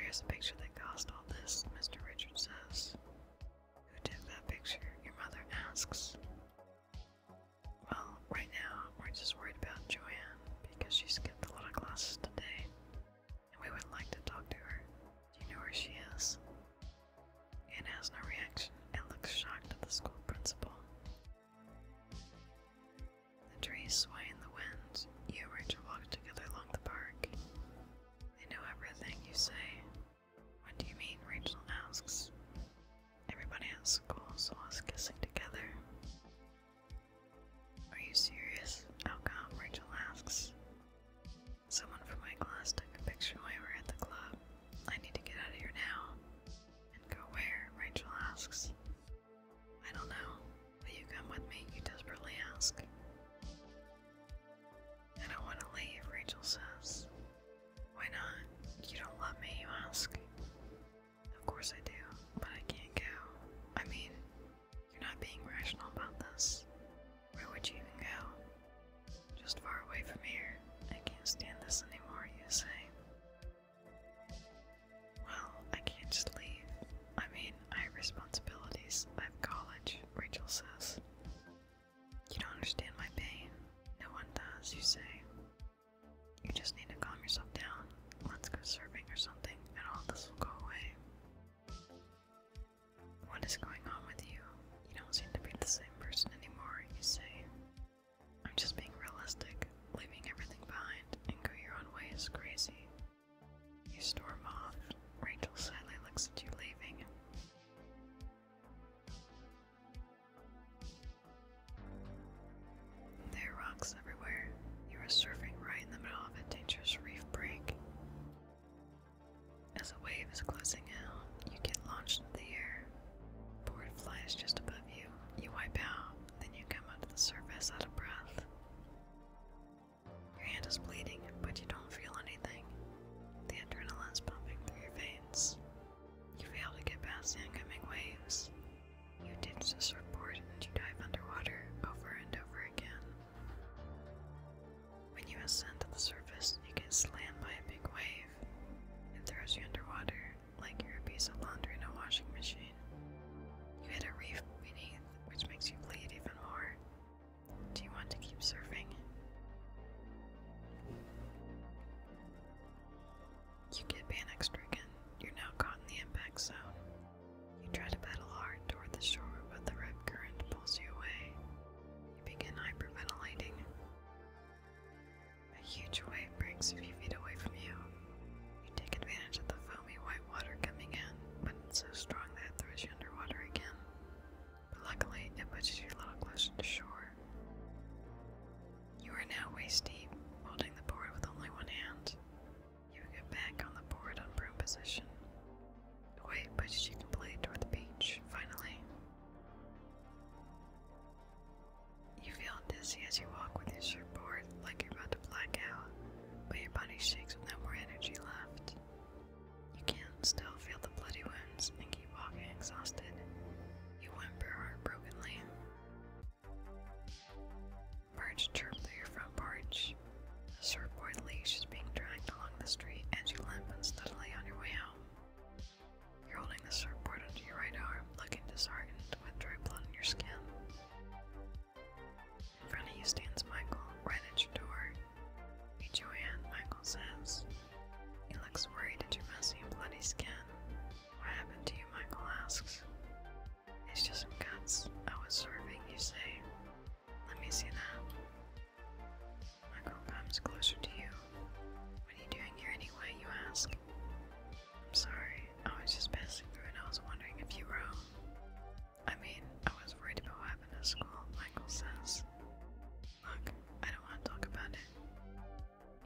Here's a picture that caused all this, Mr. Richard says. Who took that picture? Your mother asks. Well, right now, we're just worried about Joanne because she skipped a lot of classes today, and we would like to talk to her. Do you know where she is? Anne has no reaction and looks shocked at the school principal. The trees sway in the wind. You and Rachel walk together along the park. They know everything you say. What do you mean? Rachel asks. Everybody at school saw us kissing together. Are you serious? How come? Rachel asks. Someone from my class took a picture while we were at the club. I need to get out of here now. And go where? Rachel asks. I don't know. Will you come with me? You desperately ask. I don't want to leave, Rachel says. Why not? You don't love me, you ask. Of course I do, but I can't go. I mean, you're not being rational about this. Where would you even go? Just far away from here. I can't stand this anymore, you say. Well, I can't just leave. I mean, I have responsibilities. I have college, Rachel says. You don't understand my pain. No one does, you say. You just need to calm yourself down. Let's go surfing or something, and all this will go away. What is going on with you? You don't seem to be the same person anymore, you say. I'm just being realistic. Leaving everything behind and go your own way is crazy. You storm off. Rachel sadly looks at you leaving. There are rocks everywhere. You are surfing right in the middle of a dangerous reef break. As a wave is closing out, you get launched into the air. Board flies just above you. You wipe out, then you come onto the surface out of breath. Your hand is bleeding, but you don't feel anything. The adrenaline's pumping through your veins. You fail to get past the incoming waves. You ditch the surfboard and you dive underwater over and over again. When you ascend to the surface, you get slammed by a big wave. It throws you underwater like you're a piece of laundry in a washing machine. You hit a reef beneath, which makes you bleed even more. Do you want to keep surfing? You get panic-stricken. You're now caught in the impact zone. You try to paddle hard toward the shore, but the rip current pulls you away. You begin hyperventilating. A huge wave breaks a few feet away from you. You take advantage of the foamy white water coming in, but it's so strong that it throws you underwater again. But luckily, it pushes you a little closer to shore. You are now waist deep, holding the board with only one hand. You get back on the board on broom position. The wave pushes you completely toward the beach, finally. You feel dizzy as you walk with your surfboard like you're about to black out, but your body shakes with no more energy left. You can still feel the bloody wounds and keep walking exhausted. You whimper heartbrokenly. Birds chirp through your front porch. The surfboard leash is being dragged along the street as you limp unsteadily on your way home. You're holding the surfboard under your right arm, looking disheartened with dry blood on your skin. In front of you stands Michael, right at your door. Hey Joanne, Michael says. He looks worried at your messy and bloody skin. What happened to you? Michael asks. It's just some cuts. I was surfing, you say. Let me see that. Michael comes closer to you. What are you doing here anyway? You ask. I'm sorry. I was just passing through and I was wondering if you were home. I mean, I was worried about what happened at school, Michael says. Look, I don't want to talk about it.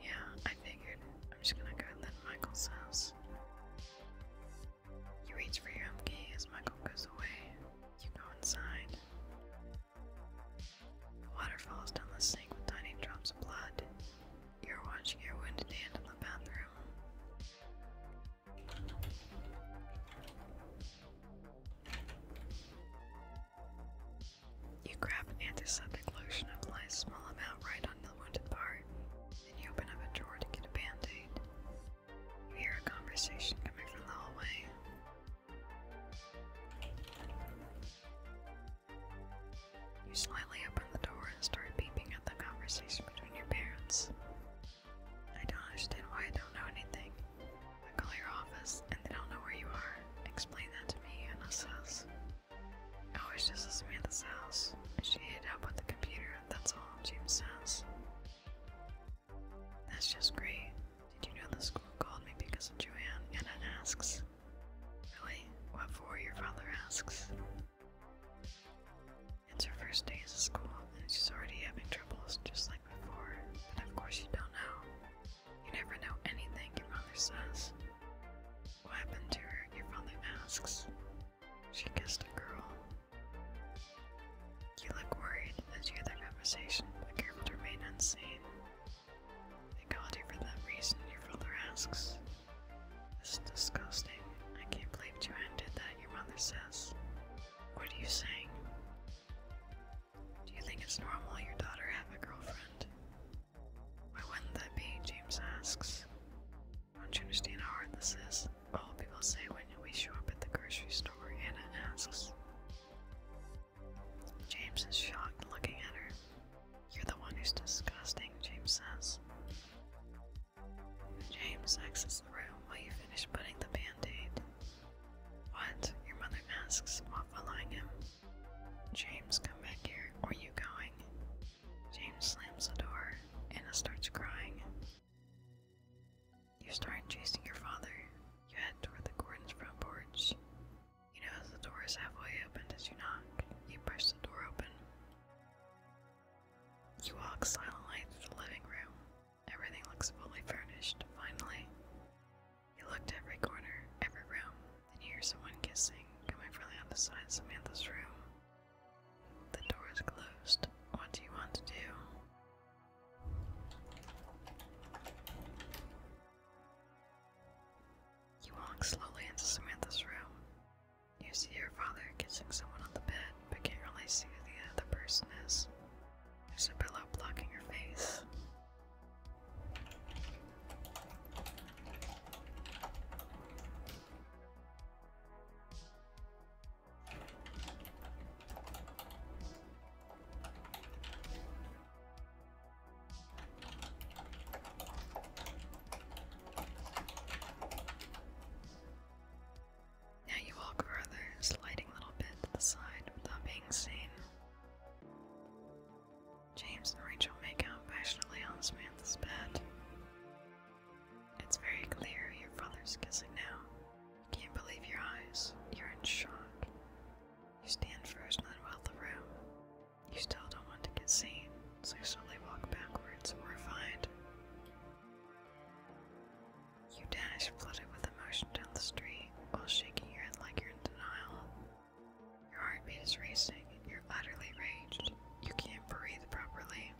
Yeah, I figured. I'm just gonna go then, Michael says. You reach for your home key as Michael goes away. You go inside. The water falls down the sink with tiny drops of blood. You're watching your wounded hand in the bathroom. You grab an antiseptic lotion and apply a small amount right on the wounded part. Then you open up a drawer to get a band-aid. You hear a conversation coming from asks. She kissed a girl. You look worried as you hear their conversation, but careful to remain unseen. They called you for that reason, your father asks. This is disgusting. I can't believe Joanne did that, your mother says. What are you saying? Do you think it's normal your daughter have a girlfriend? Why wouldn't that be? James asks. Don't you understand how hard this is? All people say when we show up at the grocery store, Anna asks. James is shocked looking at her. You're the one who's disgusting, James says. James exits the room while you finish putting the band-aid. What? Your mother asks while following him. James, come back here. Where are you going? James slams the door. Anna starts crying. You start chasing your father. You head toward the Gordon's front porch. You notice the door is halfway opened as you knock. You push the door open. You walk silently through the living room. Everything looks fully furnished, finally. You look to every corner, every room, then you hear someone kissing, coming from the other side of Samantha's room. The door is closed. What do you want to do? You walk slowly into Samantha's room. You see your father kissing someone on the bed, but can't really see who the other person is. There's a pillow blocking your face. Now you walk further, sliding a little bit to the side without being seen. James and Rachel make out passionately on Samantha's bed. It's very clear your father's kissing now. You can't believe your eyes. You're in shock. You stand frozen in the middle of the room. You still don't want to get seen, so you slowly walk backwards, horrified. You dash, flooded with emotion, down the street while shaking your head like you're in denial. Your heartbeat is racing. You're utterly raged. You can't breathe properly.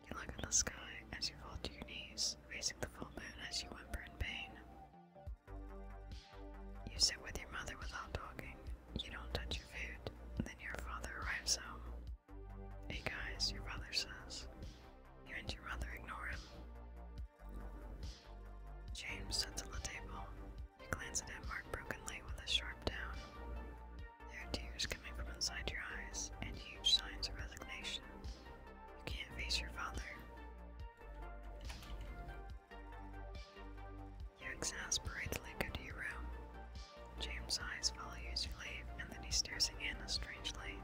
You look at the sky as you fall to your knees, facing the full moon as you whimper in pain. You sit with your mother without talking. You don't touch your food. Then your father arrives home. Hey guys, your father says. You and your mother ignore him. James sits on the table. You glance at him, marked brokenly with a sharp down. There are tears coming from inside your eyes, and huge signs of resignation. You can't face your father. You exasperatedly go to your room. James' eyes follow you as you leave, and then he stares at Anna strangely.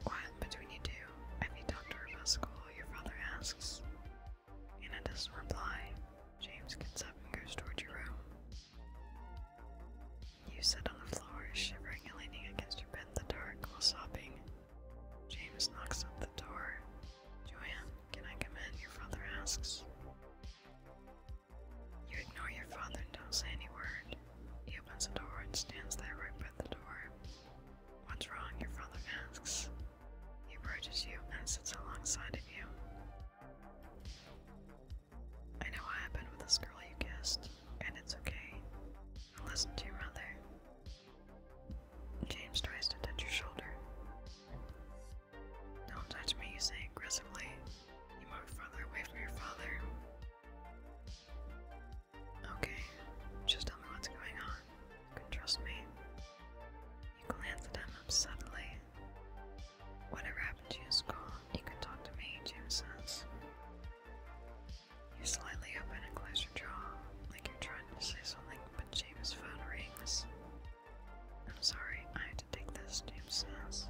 What happened between you two? Have you talked to her about school? Your father asks. Anna doesn't reply. James gets up and goes toward your room. You sit on the floor, shivering and leaning against your bed in the dark while sobbing. James knocks at the door. Joanne, can I come in? Your father asks. You ignore your father and don't say any word. He opens the door and stands there right by the door. What's wrong? Your father asks. He approaches you and sits alongside of you. I know what happened with this girl you kissed, and it's okay. Now listen to your mother. James tries to touch your shoulder. Don't touch me, you say aggressively. You move further away from your father. Okay, just tell me what's going on. You can trust me. You glance at him upsetly. Whatever happened to you in school, you can talk to me, James says. You slightly open and close your jaw, like you're trying to say something, but James' phone rings. I'm sorry, I have to take this, James says.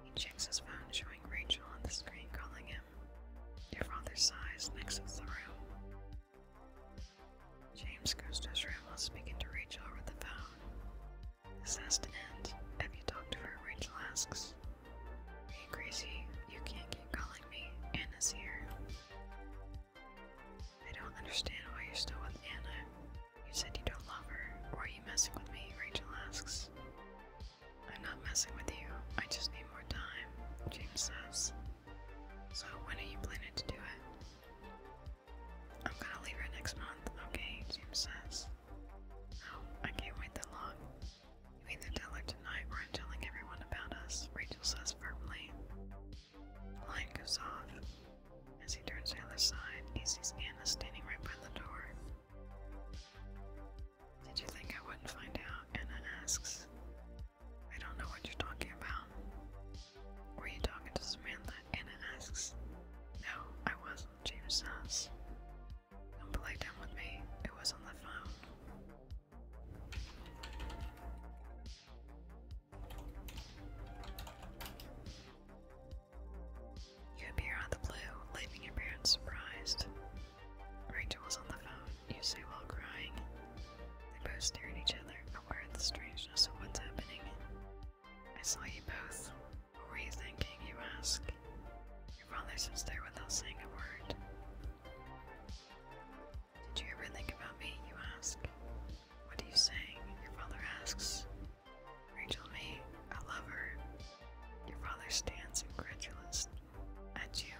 He checks his phone, showing Rachel on the screen calling him. Your father sighs and exits the room. James goes to his room while speaking to Rachel over the phone. This has to end. Have you talked to her? Rachel asks. Are you crazy? You can't keep calling me. Anna's here. I don't understand why you're still with Anna. You said you don't love her. Or are you messing with me? both stare at each other, aware of the strangeness of what's happening. I saw you both. What were you thinking, you ask? Your father sits there without saying a word. Did you ever think about me, you ask? What are you saying? Your father asks. Rachel, me, I love her. Your father stands incredulous at you.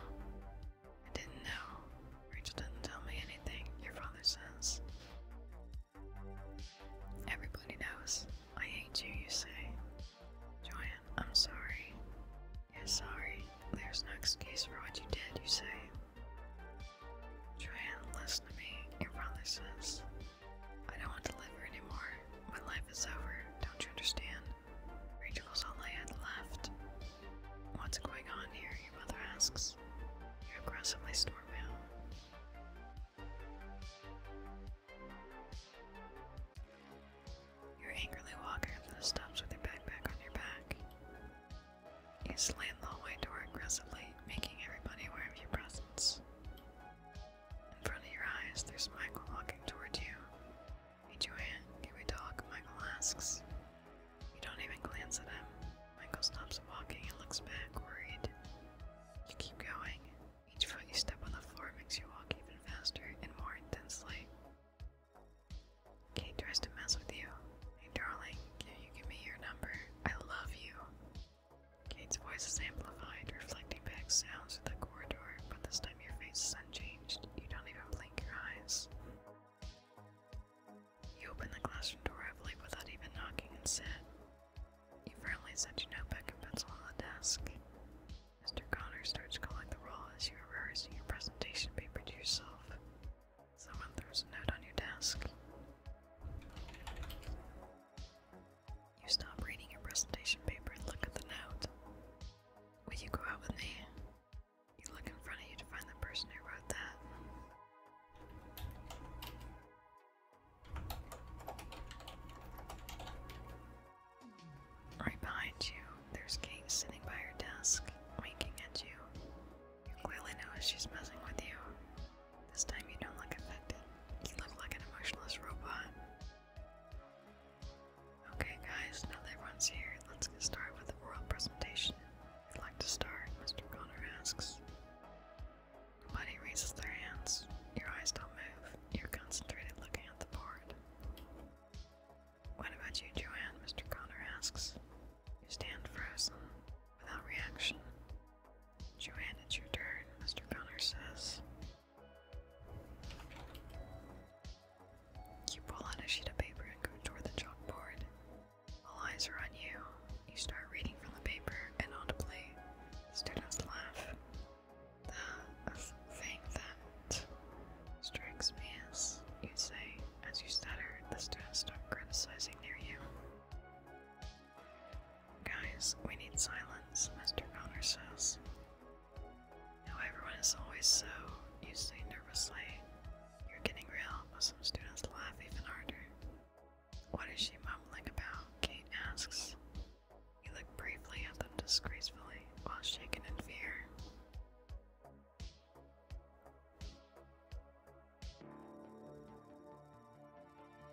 I didn't know. Rachel didn't tell me anything, your father says. Everybody knows. I hate you, you say. Joanne, I'm sorry. You're sorry. There's no excuse for what you did, you say. Joanne, listen to me, your father says. I don't want to live here anymore. My life is over. Don't you understand? Rachel was all I had left. What's going on here? Your mother asks. You aggressively storm out. You're angrily walking up the steps with your backpack on your back. You slam the hallway door aggressively, making everybody aware of your presence. In front of your eyes, there's Michael walking toward you. Hey Joanne, can we talk? Michael asks. You don't even glance at him. Michael stops walking and looks back, worried. You keep going. Each foot you step on the floor makes you walk even faster and more intensely. Kate tries to mess with you. Hey darling, can you give me your number? I love you. Kate's voice is amplified, reflecting back sounds through the corridor, but this time your face is unchanged. You don't even blink your eyes. You open the classroom door heavily without even knocking and sit. You firmly set your notebook and pencil on the desk. Mr. Connor starts calling the roll as you are rehearsing your presentation paper to yourself. Someone throws a note on your desk. You stop reading your presentation paper and look at the note. Will you go out with me? You look in front of you to find the person who wrote that. Right behind you, there's Kate sitting by her desk, winking at you. You clearly notice she's messing with you. This time you don't look affected. You look like an emotionless robot. Okay guys, now that everyone's here, let's get started with the oral presentation. Who'd like to start? Mr. Connor asks. Nobody raises their hands. Your eyes don't move. You're concentrated looking at the board. What about you, Joanne? Mr. Connor asks. You stand frozen, without reaction. Joanne, it's your turn, Mr. Connor says. You pull out a sheet of paper and go toward the chalkboard. All eyes are on you. You start reading from the paper, and audibly, the students laugh. The thing that strikes me is, you say, as you stutter, the students start criticizing near you. Guys, we need silence, Mr. Connor says. Now everyone is always so, you say nervously. You're getting real, but some students laugh even harder. What is she mumbling about? Kate asks. You look briefly at them disgracefully, while shaken in fear.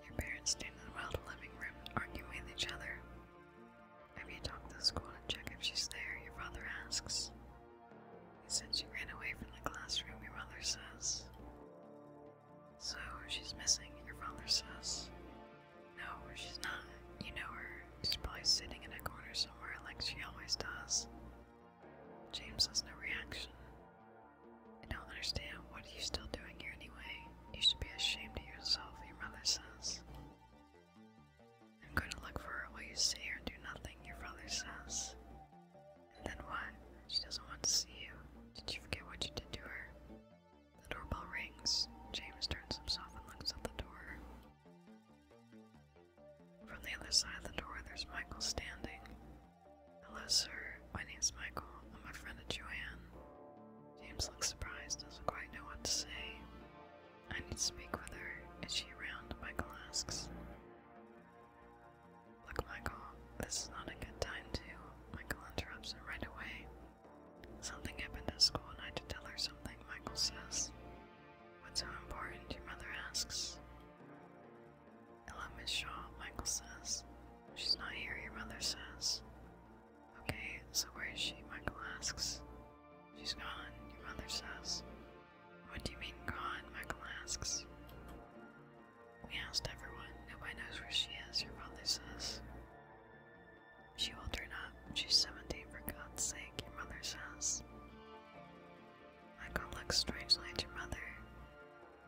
Your parents stand in the middle of the living room, arguing with each other. Have you talked to the school to check if she's there? Your father asks. He said she ran away from the classroom, your mother says. So, she's missing, your father says. No, she's not. You know her. She's probably sitting in a corner somewhere like she always does. James has no reaction. I don't understand. What are you still doing here anyway? You should be ashamed of yourself, your mother says. I'm going to look for her while you sit here and do nothing, your father says. And then what? She doesn't want to see you. Did you forget what you did to her? The doorbell rings. James turns himself and looks at the door. From the other side of the door, there's Michael standing. Hello, sir. My name's Michael. I'm a friend of Joanne. James looks surprised, doesn't quite know what to say. I need to speak with her. Is she around? Michael asks. Look, Michael, this is not a good time to. Michael interrupts him right away. Something happened at school and I had to tell her something, Michael says. What's so important? Your mother asks. It left Miss Shaw, Michael says. She's not here, your mother says. Okay, so where is she? Michael asks. She's gone, your mother says. What do you mean gone? Michael asks. We asked everyone. Nobody knows where she is, your father says. She will turn up. She's 17 for God's sake, your mother says. Michael looks strangely at your mother.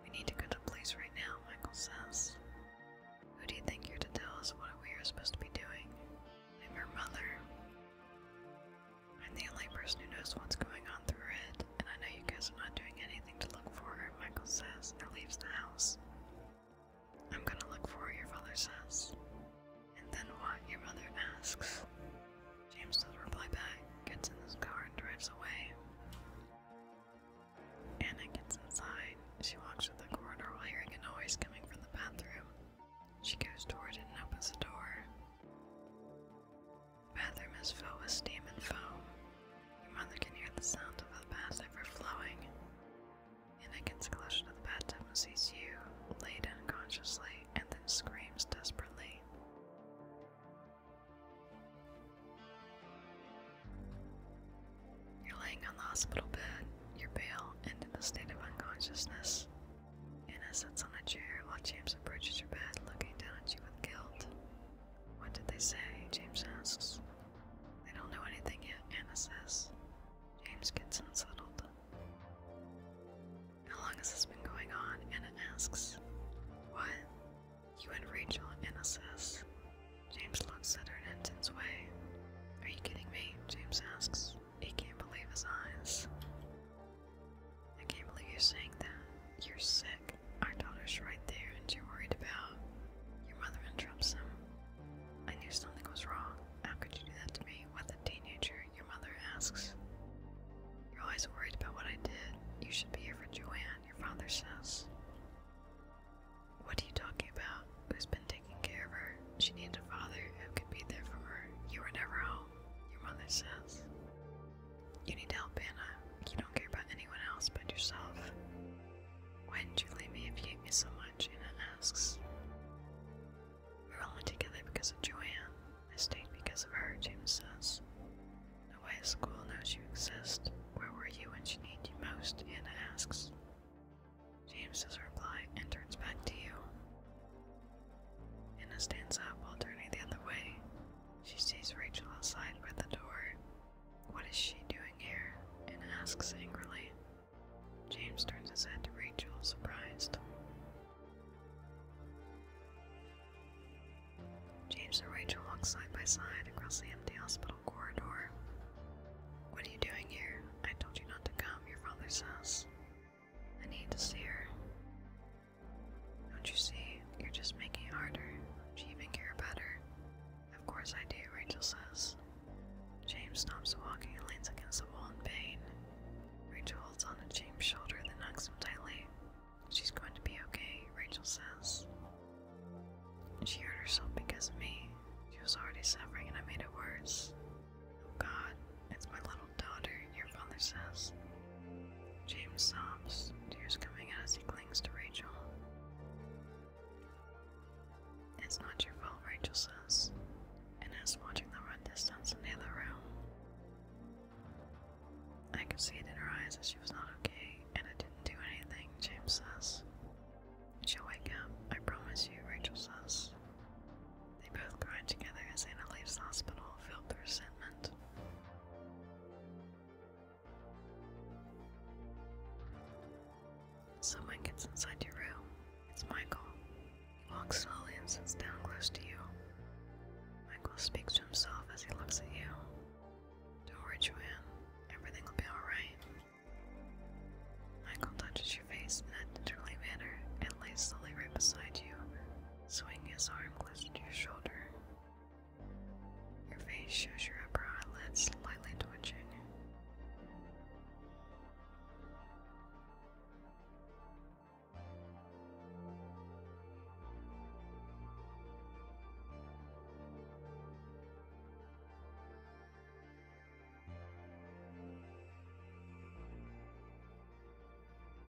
We need to go to the police right now, Michael says. Who do you think you're to tell us what we are supposed to be doing? I'm her mother. I'm the only person who knows what's going on through her head, and I know you guys are not doing anything to look for her, Michael says, and leaves the house. I'm gonna look for her, your father says. And then what? Your mother asks. James doesn't reply back, gets in his car and drives away. Anna gets inside. She walks through the corridor while hearing a noise coming from the bathroom. She goes toward it and opens the door. The bathroom is filled with steam and foam. Your mother can hear the sound of the bath overflowing. Anna gets closer to the bathtub and sees you, laid unconsciously, and then screams desperately. You're laying on the hospital bed. You're pale and in a state of unconsciousness. Anna sits on a chair while James approaches your bed, looking down at you with guilt. What did they say? James asks. They don't know anything yet, Anna says. James gets unsettled. How long has this been going on? Anna asks. What? You and Rachel, Anna says. James looks at her in an intense way. Are you kidding me? James asks. He can't believe his eyes. I can't believe you're saying that. You're sick. Our daughter's right there and you're worried about. Your mother interrupts him. I knew something was wrong. How could you do that to me? With a teenager, your mother asks. You're always worried about what I did. You should be here for Joanne, your father says. What are you talking about? Who's been taking care of her? She needed a father who could be there for her. You were never home, your mother says. You need help, Anna. You don't care about anyone else but yourself. Why didn't you leave me if you hate me so much? Anna asks. We're only together because of Joanne. I stayed because of her, James says. Nobody at school knows you exist. Where were you when she needed you most? Anna asks. James doesn't reply and turns back to you. Anna stands up while turning the other way. She sees Rachel outside by the door. What is she doing here? Anna asks angrily. James turns his head to Rachel, surprised. James and Rachel walk side by side across the empty hospital corridor. What are you doing here? I told you not to come, your father says. I need to see her. Don't you see? You're just making it harder. Do you even care about her? Of course I do, Rachel says. James stops walking and leans against the wall in pain. Rachel holds on to James' shoulder then hugs him tightly. She's going to be okay, Rachel says. She hurt herself because of me. She was already suffering and I made it worse. Oh God, it's my little daughter, your father says. James sobs, tears coming out as he clings to Rachel. It's not your fault, Rachel says, and is watching them run distance in the other room. I could see it in her eyes that she was not okay, and I didn't do anything, James says. She'll wake up, I promise you, Rachel says. They both cry together as Anna leaves the hospital, filled with resentment. Someone gets inside your room. It's Michael. He walks slowly and sits down close to you. Michael speaks to himself